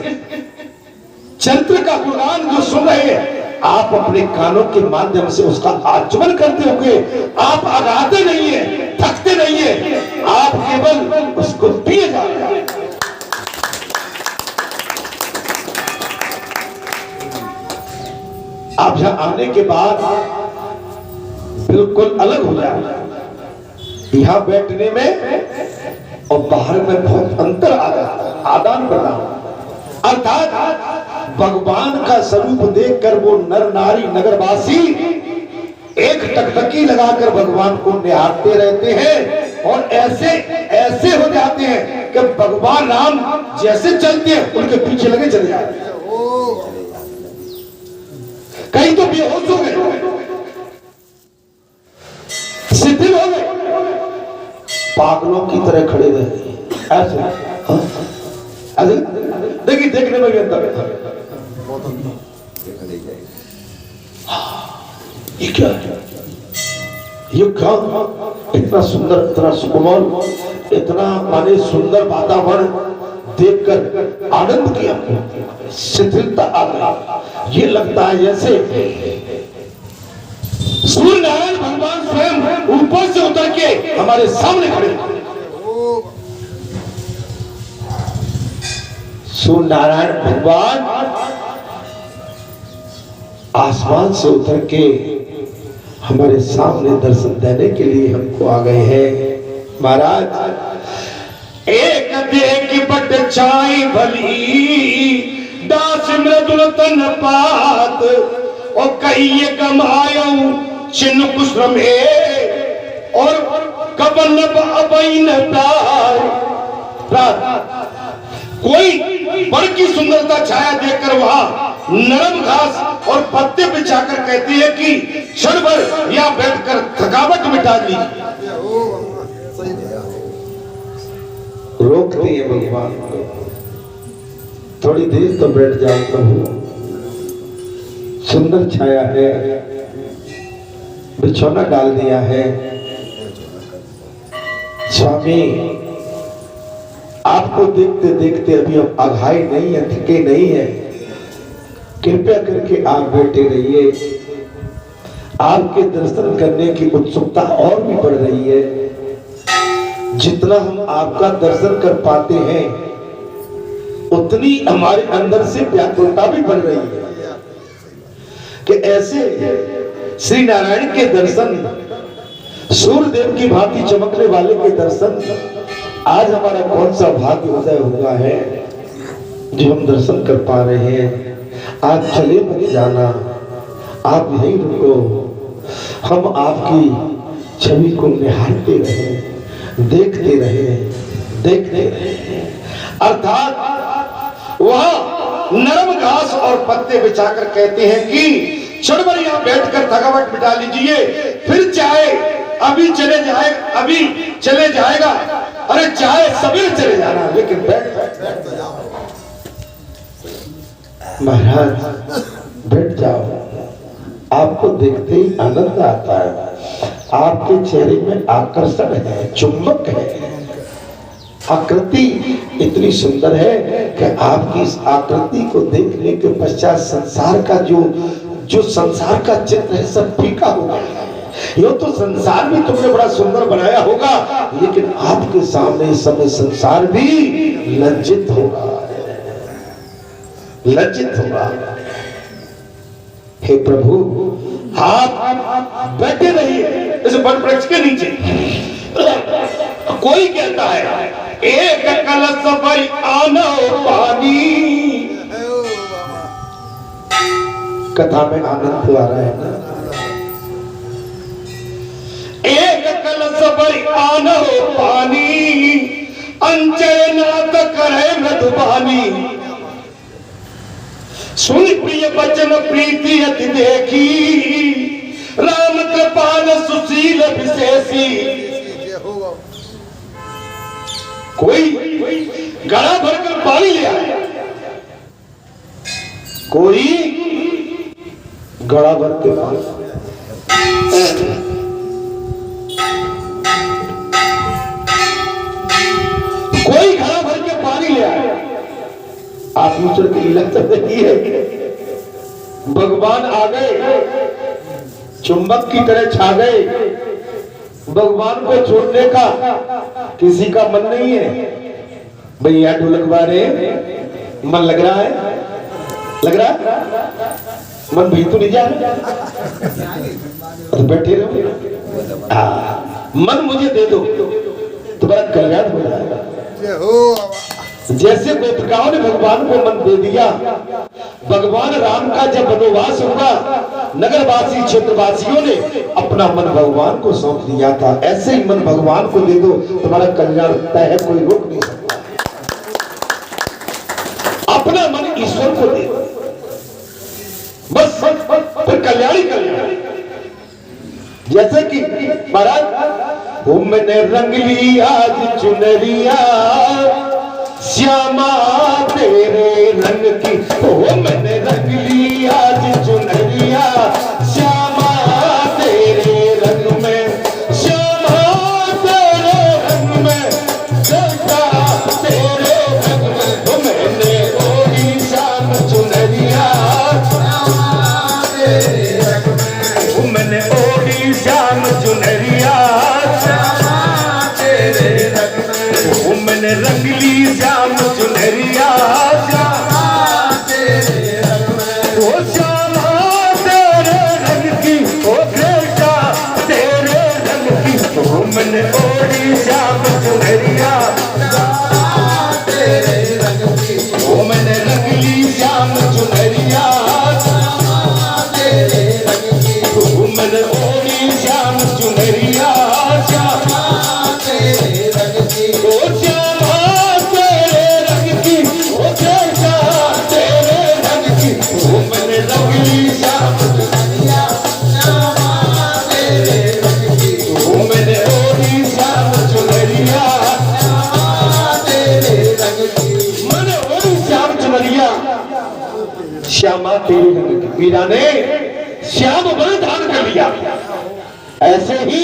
चरित्र का गुणगान जो सुन रहे हैं, आप अपने कानों के माध्यम से उसका आचमन करते होंगे। आप आगाते नहीं है, थकते नहीं है, आप केवल उसको पिए जा रहे हैं। आप यहां आने के बाद बिल्कुल अलग हो जाए। यहां बैठने में और बाहर में बहुत अंतर आ जाता है, आदान प्रदान। अर्थात भगवान का स्वरूप देखकर वो नर नारी नगरवासी एक टकटकी लगाकर भगवान को निहारते रहते हैं और ऐसे ऐसे हो जाते हैं कि भगवान राम जैसे चलते हैं उनके पीछे लगे चले जाते हैं। कहीं तो बेहोश हो गए, शिथिल हो गए, पागलों की तरह खड़े रहे। ऐसे देखिए, देखने में भी अंतर है। ये क्या है? ये क्या? इतना सुंदर, इतना सुकोमल, इतना माने सुंदर वातावरण देखकर आनंद किया, शिथिलता आ गई। ये लगता है जैसे सूर्य नारायण भगवान स्वयं ऊपर से उतर के हमारे सामने खड़े। सूर्य नारायण भगवान आसमान से उतर के हमारे सामने दर्शन देने के लिए हमको आ गए हैं। महाराज, एक देख बट छाई भली, दास मृदुल तन पात, और कई कमायो चिन्ह कुश्र में, और कबन अबैन कोई बड़ की सुंदरता छाया देखकर वहां नरम घास और पत्ते बिछाकर कहती है कि क्षण भर यहां बैठकर थकावट मिटा लीजिए। रोकती है भगवान को, थोड़ी देर तो बैठ जाओ प्रभु, सुंदर छाया है, बिछौना डाल दिया है। स्वामी, आपको देखते देखते अभी हम अघाई नहीं है, थके नहीं है, कृपया करके आप बैठे रहिए। आपके दर्शन करने की उत्सुकता और भी बढ़ रही है। जितना हम आपका दर्शन कर पाते हैं उतनी हमारे अंदर से व्याकुलता भी बढ़ रही है कि ऐसे श्री नारायण के दर्शन, सूर्यदेव की भांति चमकने वाले के दर्शन, आज हमारा कौन सा भाग्य उदय हुआ है जो हम दर्शन कर पा रहे हैं। आप चले मत जाना, आप यहीं रुको, हम आपकी छवि को निहारते रहे, देखते रहे, देखते रहे। अर्थात वहां नरम घास और पत्ते बिछाकर कहते हैं कि क्षण भर यहां बैठकर थकावट मिटा लीजिए, फिर चाहे अभी चले जाए, अभी चले जाएगा, अरे चाहे सवेरे चले जाना, लेकिन बैठ जाओ। महाराज, बैठ जाओ। आपको देखते ही आनंद आता है। आपके चेहरे में आकर्षण है, चुंबक है। आकृति इतनी सुंदर है कि आपकी इस आकृति को देखने के पश्चात संसार का जो संसार का चित्र है सब फीका हो गया। यो तो संसार भी तुमने बड़ा सुंदर बनाया होगा, लेकिन आपके सामने इस समय संसार भी लज्जित होगा, लज्जित होगा। हे प्रभु, आप बैठे रहिए इस वट वृक्ष के नीचे। कोई कहता है एक कलश भरी आनो पानी। कथा में आनंद आ रहा है ना। एक कलश भरी आनो पानी, अंजय नाथ करे मधुबानी। सुन प्रिय वचन प्रीति अति देखी, राम कृपाल सुशील विशेषी। कोई गड़ा भरकर पानी ले आया, कोई गड़ा भर के पानी। कोई घड़ा भर के पानी ले आया। आप ईश्वर की लीला चल रही है। भगवान आ गए, चुंबक की तरह छा गए। भगवान को छोड़ने का किसी का मन नहीं है। भैया ढोलक बारे मन लग रहा है, लग रहा है मन भी तो नहीं जा रहा। तो बैठे रहो, मन मुझे दे दो, तुम्हारा कल्याण हो जाएगा। जैसे गोपिकाओं ने भगवान को मन दे दिया, भगवान राम का जब वनवास हुआ, नगरवासी क्षेत्रवासियों ने अपना मन भगवान को सौंप दिया था। ऐसे ही मन भगवान को दे दो, तुम्हारा कल्याण तय है, कोई रोक नहीं सकता। अपना मन ईश्वर को दे दो, बस फिर कल्याण ही कल्याण। जैसे कि महाराज मैंने रंग ली आज चुनरिया, श्यामा तेरे रंग की। ओ मैंने रंग ली आज चुनरिया, श्यामा तेरे रंग में, श्यामा तेरे रंग में, जलता तेरे रंग में। ओ मैंने ओढ़ी श्याम चुनरिया, श्यामा तेरे रंग में। ओ मैंने ओढ़ी श्याम चुनरिया, श्यामा तेरे रंग में। ओ मैंने रंग ली श्याम चुनरिया, श्यामा तेरे रंग में। ओ श्यामा तेरे रंग की, ओ कृष्णा तेरे रंग की। ओ मैंने ओढ़ी श्याम चुनरिया, श्यामा तेरे रंग की। ओ मैंने रंग ली श्याम चुनरिया, श्यामा तेरे रंग की। ओ मैंने ओढ़ी श्याम चुनरिया, श्यामा तेरे रंग की। ओ श्यामा तेरे रंग की, ओ कृष्णा तेरे रंग की। ओ मैंने रंग ली श्याम चुनरिया, श्यामा तेरे रंग की। ओ मैंने ओढ़ी श्याम चुनरिया, श्यामा तेरे रंग की। मैंने ओढ़ी श्याम चुनरिया, श्यामा तेरे रंग की। मीरा ने श्याम वन धारण कर लिया। ऐसे ही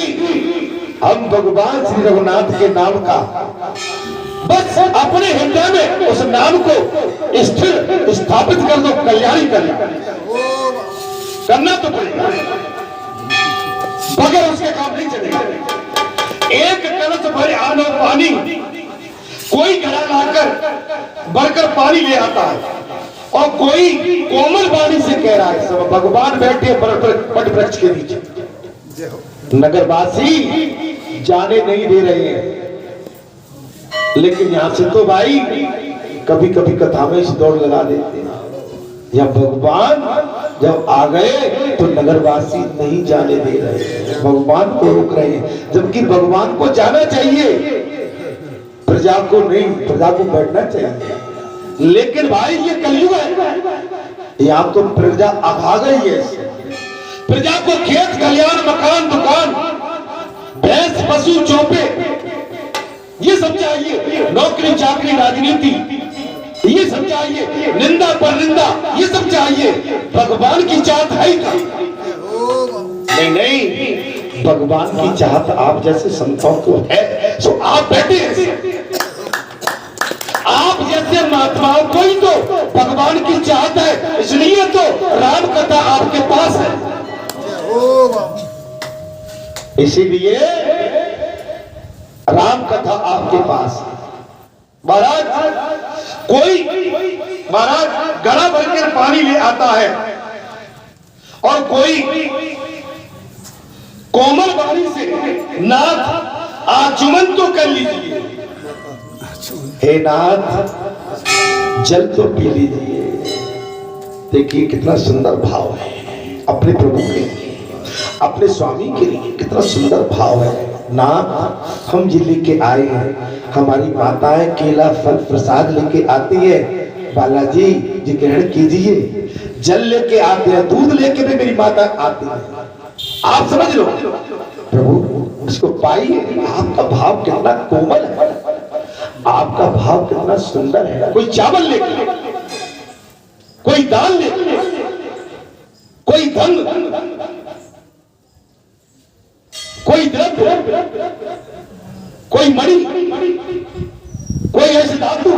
हम भगवान श्री रघुनाथ के नाम का बस अपने हृदय में उस नाम को स्थिर स्थापित कर दो, कल्याणी करना तो पड़ेगा, बगैर उसके काम नहीं चलेगा। एक कलश भरे आनो पानी, कोई घड़ा लाकर भरकर पानी ले आता है, और कोई कोमल वाणी से कह रहा है। सब भगवान बैठे वट वृक्ष के नीचे, नगरवासी जाने नहीं दे रहे हैं। लेकिन यहां से तो भाई कभी कभी कथा में से दौड़ लगा देते हैं। या भगवान जब आ गए तो नगरवासी नहीं जाने दे रहे हैं, भगवान को रोक रहे हैं। जबकि भगवान को जाना चाहिए, प्रजा को नहीं, प्रजा को बैठना चाहिए। लेकिन भाई ये कलयुग है, यहाँ तो प्रजा अभा गई है। प्रजा को खेत खलियान मकान दुकान भैंस पशु चौपे ये सब चाहिए, नौकरी चाकरी राजनीति ये सब चाहिए, निंदा पर निंदा ये सब चाहिए। भगवान की चाहत है क्या? नहीं नहीं, भगवान की चाहत आप जैसे संतों को है। तो आप बैठे, आप जैसे महात्माओं को ही तो भगवान की चाहत है, इसलिए तो राम कथा आपके पास है। इसीलिए राम कथा आपके पास। महाराज गड़ा भरकर पानी ले आता है, और कोई कोमल वाणी से नाथ आचमन तो कर लीजिए। हे नाथ जल तो पी लीजिए। देखिए कितना सुंदर भाव है अपने प्रभु के लिए, अपने स्वामी के लिए कितना सुंदर भाव है। नाथ हम ये लेके आए हैं, हमारी माताएं केला फल प्रसाद लेके आती है, बालाजी जी ग्रहण कीजिए। जल लेके आते हैं, दूध लेके भी मेरी माता आती है, आप समझ लो प्रभु इसको पाइए। आपका भाव कितना कोमल है, आपका भाव कितना सुंदर है। कोई चावल लेके, कोई दाल लेके, कोई धन, कोई द्रव्य, कोई मणि, कोई ऐसे धातु,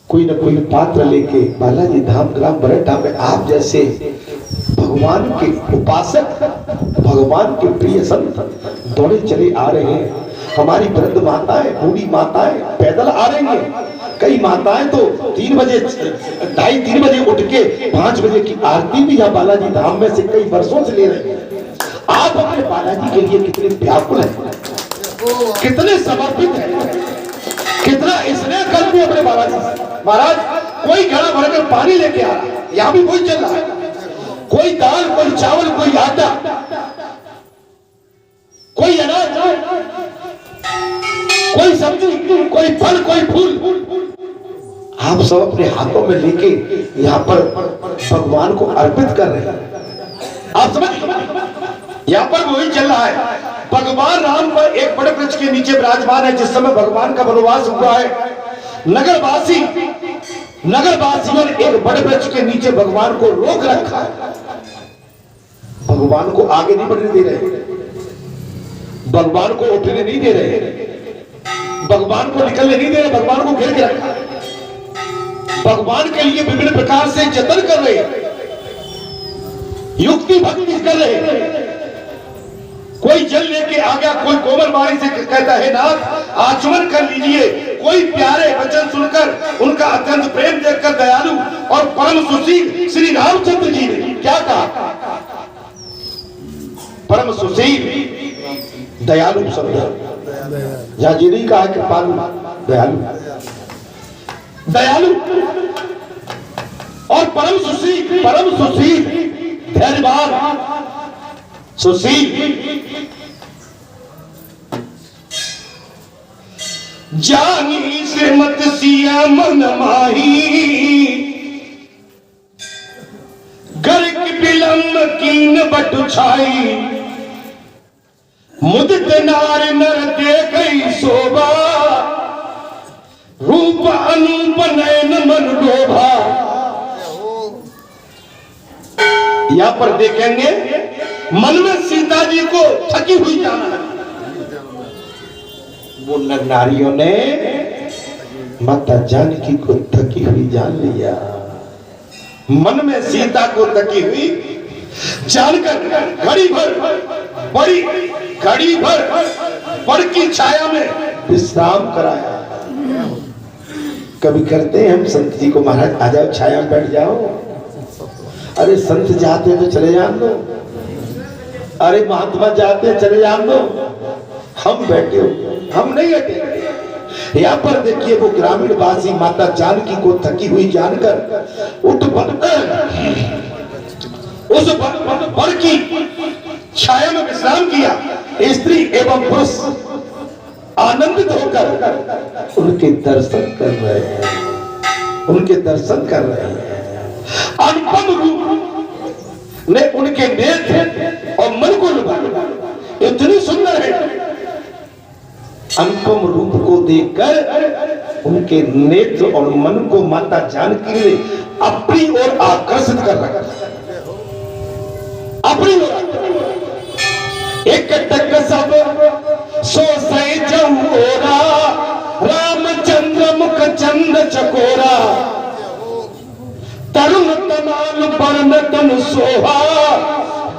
कोई न कोई पात्र लेके बालाजी धाम ग्राम बरटा में आप जैसे भगवान के उपासक, भगवान के प्रिय संत दौड़े चले आ रहे हैं। हमारी वृद्ध माताएं, बूढ़ी माताएं पैदल आ रही हैं। कई माताएं तो 3 बजे 2:30-3 बजे उठ के 5 बजे की आरती भी यहाँ बालाजी धाम में से कई वर्षों से ले रहे हैं। आप अपने बालाजी के लिए कितने व्याकुल हैं, कितने समर्पित हैं, कितना स्नेह करते अपने बालाजी। महाराज कोई घड़ा भरकर पानी लेके आ रहा है, यहाँ भी कोई चल रहा है, कोई दाल, कोई चावल, कोई आटा, कोई अनाज, कोई सब्जी, कोई फल, कोई फूल, आप सब अपने हाथों में लेके यहाँ पर भगवान को अर्पित कर रहे हैं। आप समझ, यहाँ पर वही चल रहा है। भगवान राम पर एक बड़े वृक्ष के नीचे विराजमान है। जिस समय भगवान का वनवास हुआ है, नगरवासियों ने एक बड़े वृक्ष के नीचे भगवान को रोक रखा है। भगवान को आगे नहीं बढ़ने दे रहे, भगवान को उठने नहीं दे रहे, भगवान को निकलने नहीं दे रहे, भगवान को घेर के रखा है। भगवान के लिए विभिन्न प्रकार से जतन कर रहे हैं, युक्ति भक्ति कर रहे हैं। कोई जल लेके आ गया, कोई कोमल वाणी से कहता है नाथ आचमन कर लीजिए। कोई प्यारे वचन सुनकर उनका अत्यंत प्रेम देखकर दयालु और परम सुशील श्री रामचंद्र जी ने क्या कहा? परम सुशील दयालु शब्द यहां जी नहीं कहा, कृपालु, दयालु, दयालु और परम सुशील धैर्यवान, सुशील। जानी से मत सिया मन माही, गर्क विलंब कीन बटु छाई, मुदित नार नर देखई शोभा, रूप अनूप नयन मन लोभा। यहां पर देखेंगे मन में सीता जी को थकी हुई जाना है। वो नारियों ने माता जानकी को थकी हुई जान लिया। मन में सीता को थकी हुई जानकर घड़ी भर बड़ की छाया में विश्राम कराया। कभी करते हैं हम संत जी को, महाराज आ जाओ छाया में बैठ जाओ। अरे संत जाते हैं तो चले जान दो, अरे महात्मा जाते हैं चले जान दो, हम बैठे हो, हम नहीं हटे। यहाँ पर देखिए वो ग्रामीण वासी माता जानकी को थकी हुई जानकर उठ उस वर की छाया में विश्राम किया। स्त्री एवं पुरुष आनंदित होकर उनके दर्शन कर रहे हैं, उनके दर्शन कर रहे हैं। अनुपम रूप ने उनके नेत्र और मन को लुभाया, इतनी सुंदर है। अनुपम रूप को देखकर उनके नेत्र और मन को माता जानकी ने अपनी ओर आकर्षित कर रखा, अपनी ओर। एक टक सब सो सै चौरा, रामचंद्र मुख चंद चकोरा, तरुण तमाल बरन तन सोहा,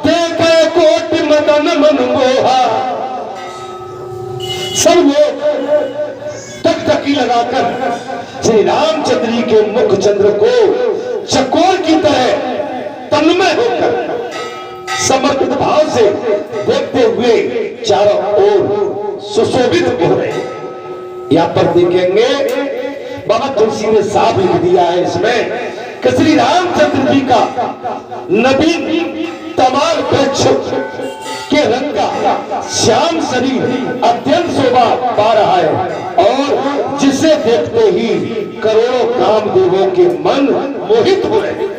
देखे कोटि मदन मन मोहा। सब लोग टकटकी लगाकर श्री रामचंद्र जी के मुख चंद्र को चकोर की तरह तन्मय होकर समर्पित भाव से देखते हुए चारों ओर सुशोभित हो रहे हैं। यहाँ पर देखेंगे बाबा तुलसी ने साफ लिख दिया है इसमें कि श्री रामचंद्र जी का नवीन तमाल वृक्ष के रंग का श्याम शरीर अत्यंत शोभा पा रहा है और जिसे देखते ही करोड़ों कामदेवों के मन मोहित हो रहे हैं।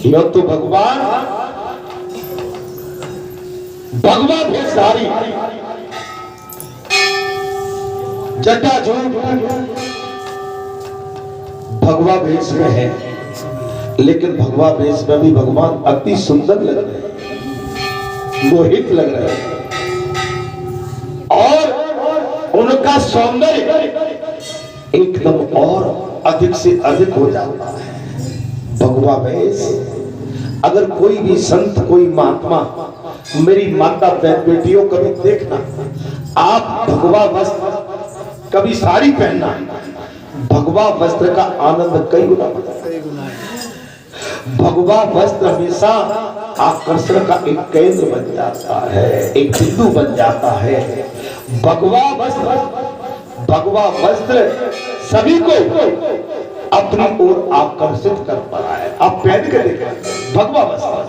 यह तो भगवान भगवा भेषधारी जटाजूट भगवा भेष में है, लेकिन भगवा भेष में भी भगवान अति सुंदर लग रहे हैं, मोहित लग रहे हैं और उनका सौंदर्य एकदम और अधिक से अधिक हो जाता है। भगवा भेष अगर कोई भी संत कोई महात्मा, मेरी माता बहन बेटियों कभी देखना, आप भगवा वस्त्र कभी साड़ी पहनना, भगवा वस्त्र का आनंद कई गुना होता है। भगवा वस्त्र हमेशा आकर्षण का एक केंद्र बन जाता है, एक बिंदु बन जाता है। भगवा वस्त्र सभी को अपनी ओर आकर्षित कर पा रहा है। आप पहन के देखें भगवा वस्त्र,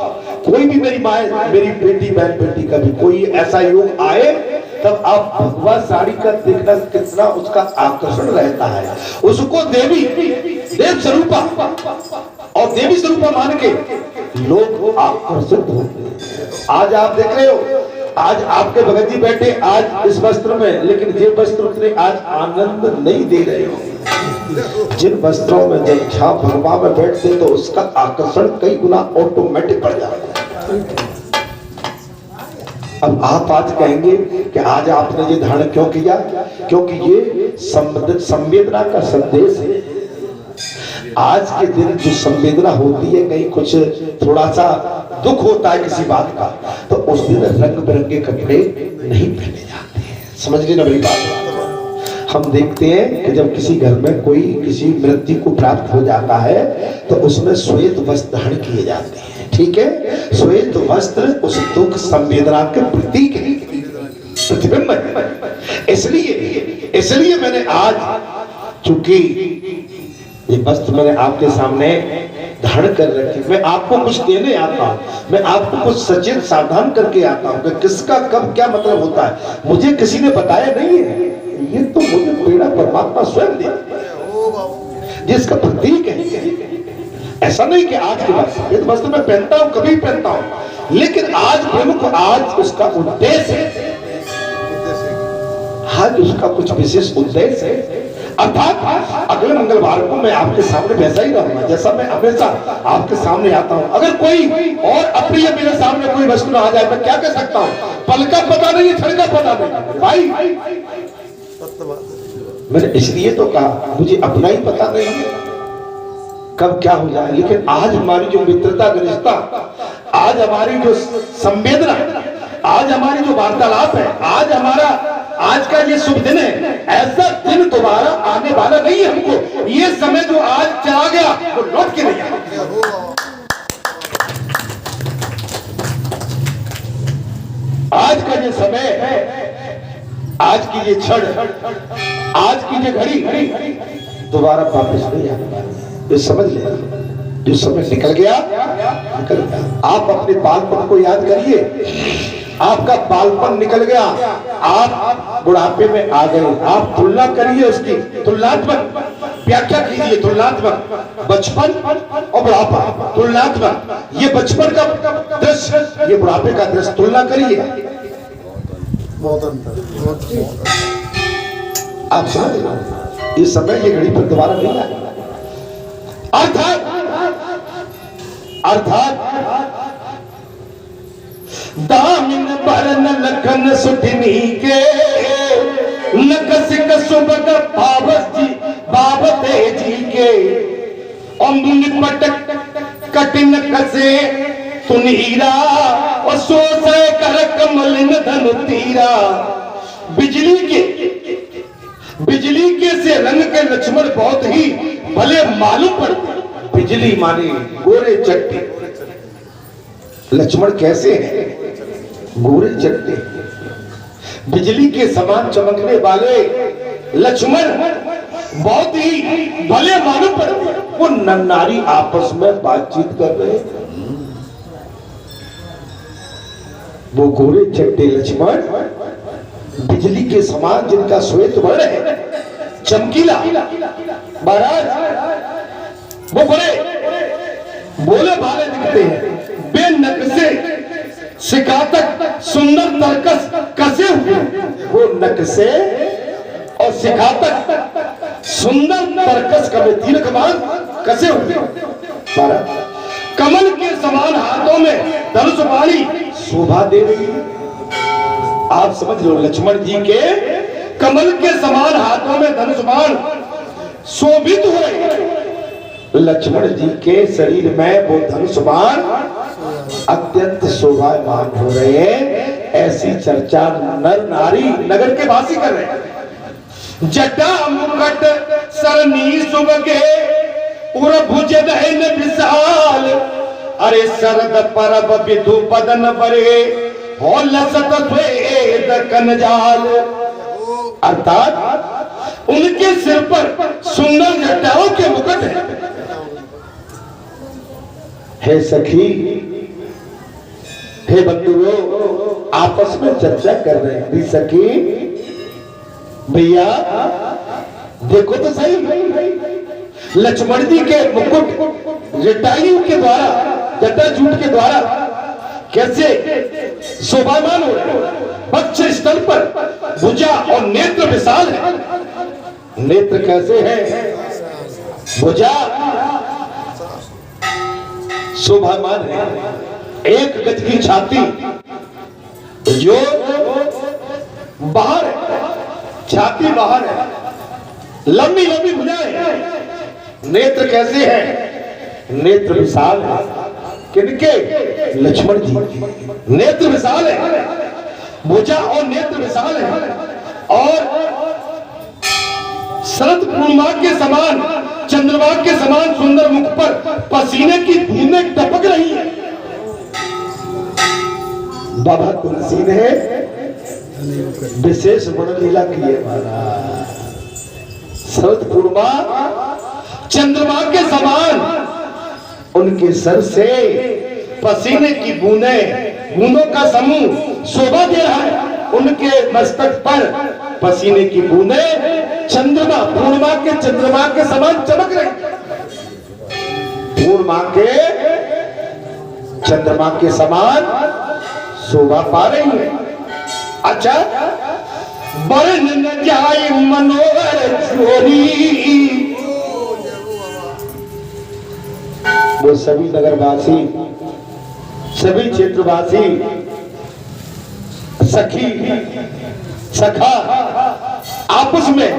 कोई भी मेरी माँ मेरी बेटी बहन बेटी का भी कोई ऐसा योग आए तब आप भगवा साड़ी का देखना कितना उसका आकर्षण रहता है। उसको देव स्वरूपा और देवी स्वरूपा मान के लोग आकर्षित होते हैं। आज आप देख रहे हो, आज आपके भगत जी बैठे आज इस वस्त्र में, लेकिन ये वस्त्र उतने आज आनंद नहीं दे रहे हो। जिन वस्त्रों में जब छाप भगवा में बैठते तो उसका आकर्षण कई गुना ऑटोमेटिक बढ़ जाता है। अब आप आज कहेंगे कि आज आपने ये धारण क्यों किया, क्योंकि ये संवेदना का संदेश है। आज के दिन जो संवेदना होती है, कहीं कुछ थोड़ा सा दुख होता है किसी बात का, तो उस दिन रंग बिरंगे कपड़े नहीं पहने जाते हैं। समझ ली ना मेरी बात। हम देखते हैं कि जब किसी घर में कोई किसी मृत्यु को प्राप्त हो जाता है तो उसमें श्वेत वस्त्र धारण किए जाते हैं। ठीक है, श्वेत वस्त्र उस दुख संवेदना के प्रतीक है, प्रतिबिंब है। इसलिए मैंने आज, चूंकि ये वस्त्र मैंने आपके सामने धारण कर रखी, मैं आपको कुछ देने आता हूँ, मैं आपको कुछ सचेत सावधान करके आता हूँ कि किसका कब क्या मतलब होता है। मुझे किसी ने बताया नहीं है, ये तो मुझे प्रेरणा परमात्मा स्वयं दे, जिसका प्रतीक है। ऐसा नहीं कि आज के वस्त्र मैं पहनता हूं, कभी पहनता हूं, लेकिन आज प्रमुख, आज उसका उद्देश्य है, आज उसका कुछ विशेष उद्देश्य है। अर्थात अगले मंगलवार को मैं आपके सामने वैसा ही रहूंगा जैसा मैं हमेशा आपके सामने आता हूं। अगर कोई और अप्रिय मेरे सामने कोई वस्तु आ जाए, मैं क्या कह सकता हूं, पल का पता नहीं, क्षण का पता नहीं भाई। मैंने इसलिए तो कहा मुझे अपना ही पता नहीं है कब क्या हो जाए, लेकिन आज हमारी जो मित्रता घनिष्ठता, आज हमारी जो संवेदना, आज हमारी जो वार्तालाप है, आज हमारा आज का ये शुभ दिन है, ऐसा दिन दोबारा आने वाला नहीं है। हमको ये समय जो आज चला गया वो लौट के नहीं आएगा। आज का ये समय है, आज की ये क्षण, आज की ये घड़ी दोबारा वापस नहीं आने वाली। ये समझ ले, जो समय निकल गया निकल गया। आप अपने बालपन को याद करिए, आपका बालपन निकल गया, आप बुढ़ापे में आ गए। आप तुलना करिए, उसकी तुलनात्मक व्याख्या कीजिए। तुलनात्मक बचपन और बुढ़ापा, तुलनात्मक ये बचपन का दृश्य, ये बुढ़ापे का दृश्य, तुलना करिए। बहुत अंतर। आप समझ, ये समय ये घड़ी पर दोबारा नहीं आएगा। अर्थात दामिन बरन लखन सुठनी के नकस कसुबग बाबते जी के अम्बुल पटक कटिन कसे तुनीरा और सोसे कर कमल धन तीरा। बिजली के से रंग के लक्ष्मण बहुत ही भले मालूम पड़ते। बिजली माने गोरे चट्टी, लक्ष्मण कैसे हैं? गोरे चट्टे, बिजली के समान चमकने वाले लक्ष्मण बहुत ही भले मालूम पड़ते। वो नन्नारी आपस में बातचीत कर रहे हैं। वो गोरे चट्टे लक्ष्मण बिजली के समान जिनका श्वेत वर्ण है, चमकीला। महाराज वो बड़े बोले भाले दिखते हैं, बेनक से शिकातक सुंदर तरकस कसे हुए। वो नक से और शिकातक सुंदर तरकस का तीर कमान कसे हुए। महाराज कमल के समान हाथों में धनुष बाणी शोभा दे रही है। आप समझ लो, लक्ष्मण जी के कमल के समान हाथों में धनुष बाण शोभित हुए। लक्ष्मण जी के शरीर में वो धनुष बाण अत्यंत शोभायमान हो रहे हैं। ऐसी चर्चा नर नारी नगर के वासी कर रहे हैं। जटा मुकुट सरनी सुबगे उर भुज दहन विशाल, अरे शरद परब विधु बदन बरे हो लसत स्वेद कनजाल। अर्थात उनके सिर पर सुंदर जटाओं के मुकुट है सखी, हे बंधुओं, आपस में चर्चा कर रहे हैं। सखी भैया देखो तो सही, लक्ष्मण जी के मुकुट जटायु के द्वारा, जटाजूट के द्वारा कैसे शोभामान हो रहे हैं। वक्ष स्थल पर भुजा और नेत्र विशाल है। नेत्र कैसे हैं? भुजा शोभामान है। एक गज की छाती जो बाहर है, छाती बाहर है, लंबी लंबी भुजाएं हैं। नेत्र कैसे हैं? नेत्र विशाल है। किनके? लक्ष्मण जी। नेत्र विशाल है, भुजा और नेत्र विशाल है। और शरद पूर्णिमा के समान, चंद्रमा के समान सुंदर मुख पर पसीने की बूंदें टपक रही है। बाबा तुलसी ने विशेष वर्णलीला की है। शरद पूर्णिमा चंद्रमा के समान उनके सर से पसीने की बूंदों का समूह शोभा दे रहा है। उनके मस्तक पर पसीने की बूंदें चंद्रमा, पूर्णिमा के समान चमक रही। पूर्णिमा के चंद्रमा के समान शोभा पा रही है। अच्छा, बरन न जाए मनोहर चोरी। वो सभी नगरवासी, सभी क्षेत्रवासी, सखी सखा आपस में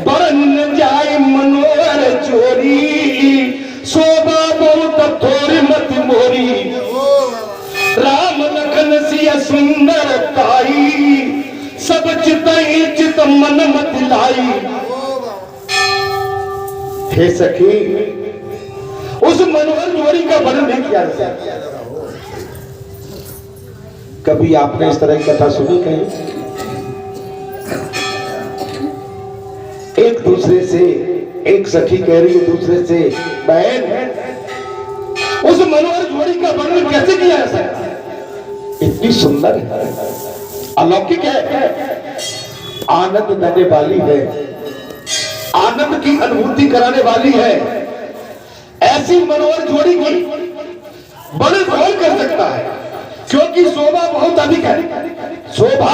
बरन न जाए मनोहर चोरी, शोभा बहुत थोड़ी मत मोरी। राम लखन सिया सुंदर ताई, सब चितई चित मन मत लाई। हे सखी, उस मनोहर जोड़ी का वर्णन नहीं किया जा सकता। कभी आपने इस तरह की कथा सुनी कहीं? एक दूसरे से, एक सखी कह रही है दूसरे से, बहन उस मनोहर जोड़ी का वर्णन कैसे किया जा सकता है? इतनी सुंदर है, अलौकिक है, आनंद देने वाली है, आनंद की अनुभूति कराने वाली है। ऐसी मनोहर जोड़ी की वर्णन कौन कर सकता है? क्योंकि शोभा बहुत अधिक है। शोभा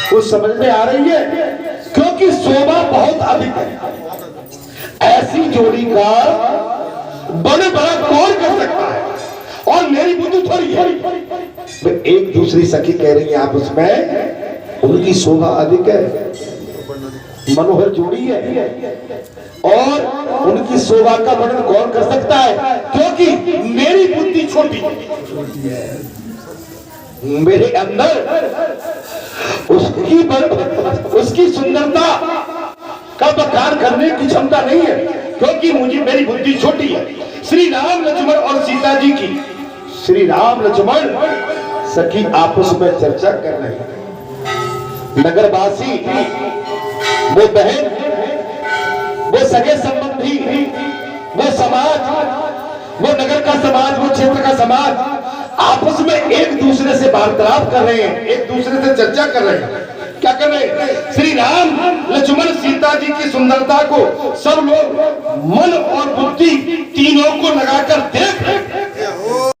कुछ समझ में आ रही है? क्योंकि शोभा बहुत अधिक है। ऐसी जोड़ी का बड़े बड़ा कौन कर सकता है? और मेरी बुद्धि थोड़ी है। एक दूसरी सखी कह रही है आपस में, उनकी शोभा अधिक है, मनोहर जोड़ी है, और उनकी शोभा का वर्णन कौन कर सकता है? क्योंकि मेरी बुद्धि छोटी है, मेरे अंदर उसकी सुंदरता का बखान करने की क्षमता नहीं है, क्योंकि मेरी बुद्धि छोटी है। श्री राम लक्ष्मण और सीता जी की। श्री राम लक्ष्मण सखी आपस में चर्चा कर रहे हैं। नगरवासी, वो बहन, वो सगे संबंधी, वो समाज, वो नगर का समाज, वो क्षेत्र का समाज आपस में एक दूसरे से वार्तालाप कर रहे हैं, एक दूसरे से चर्चा कर रहे हैं। क्या कर रहे हैं? श्री राम लक्ष्मण सीता जी की सुंदरता को सब लोग मन और बुद्धि तीनों को लगाकर देख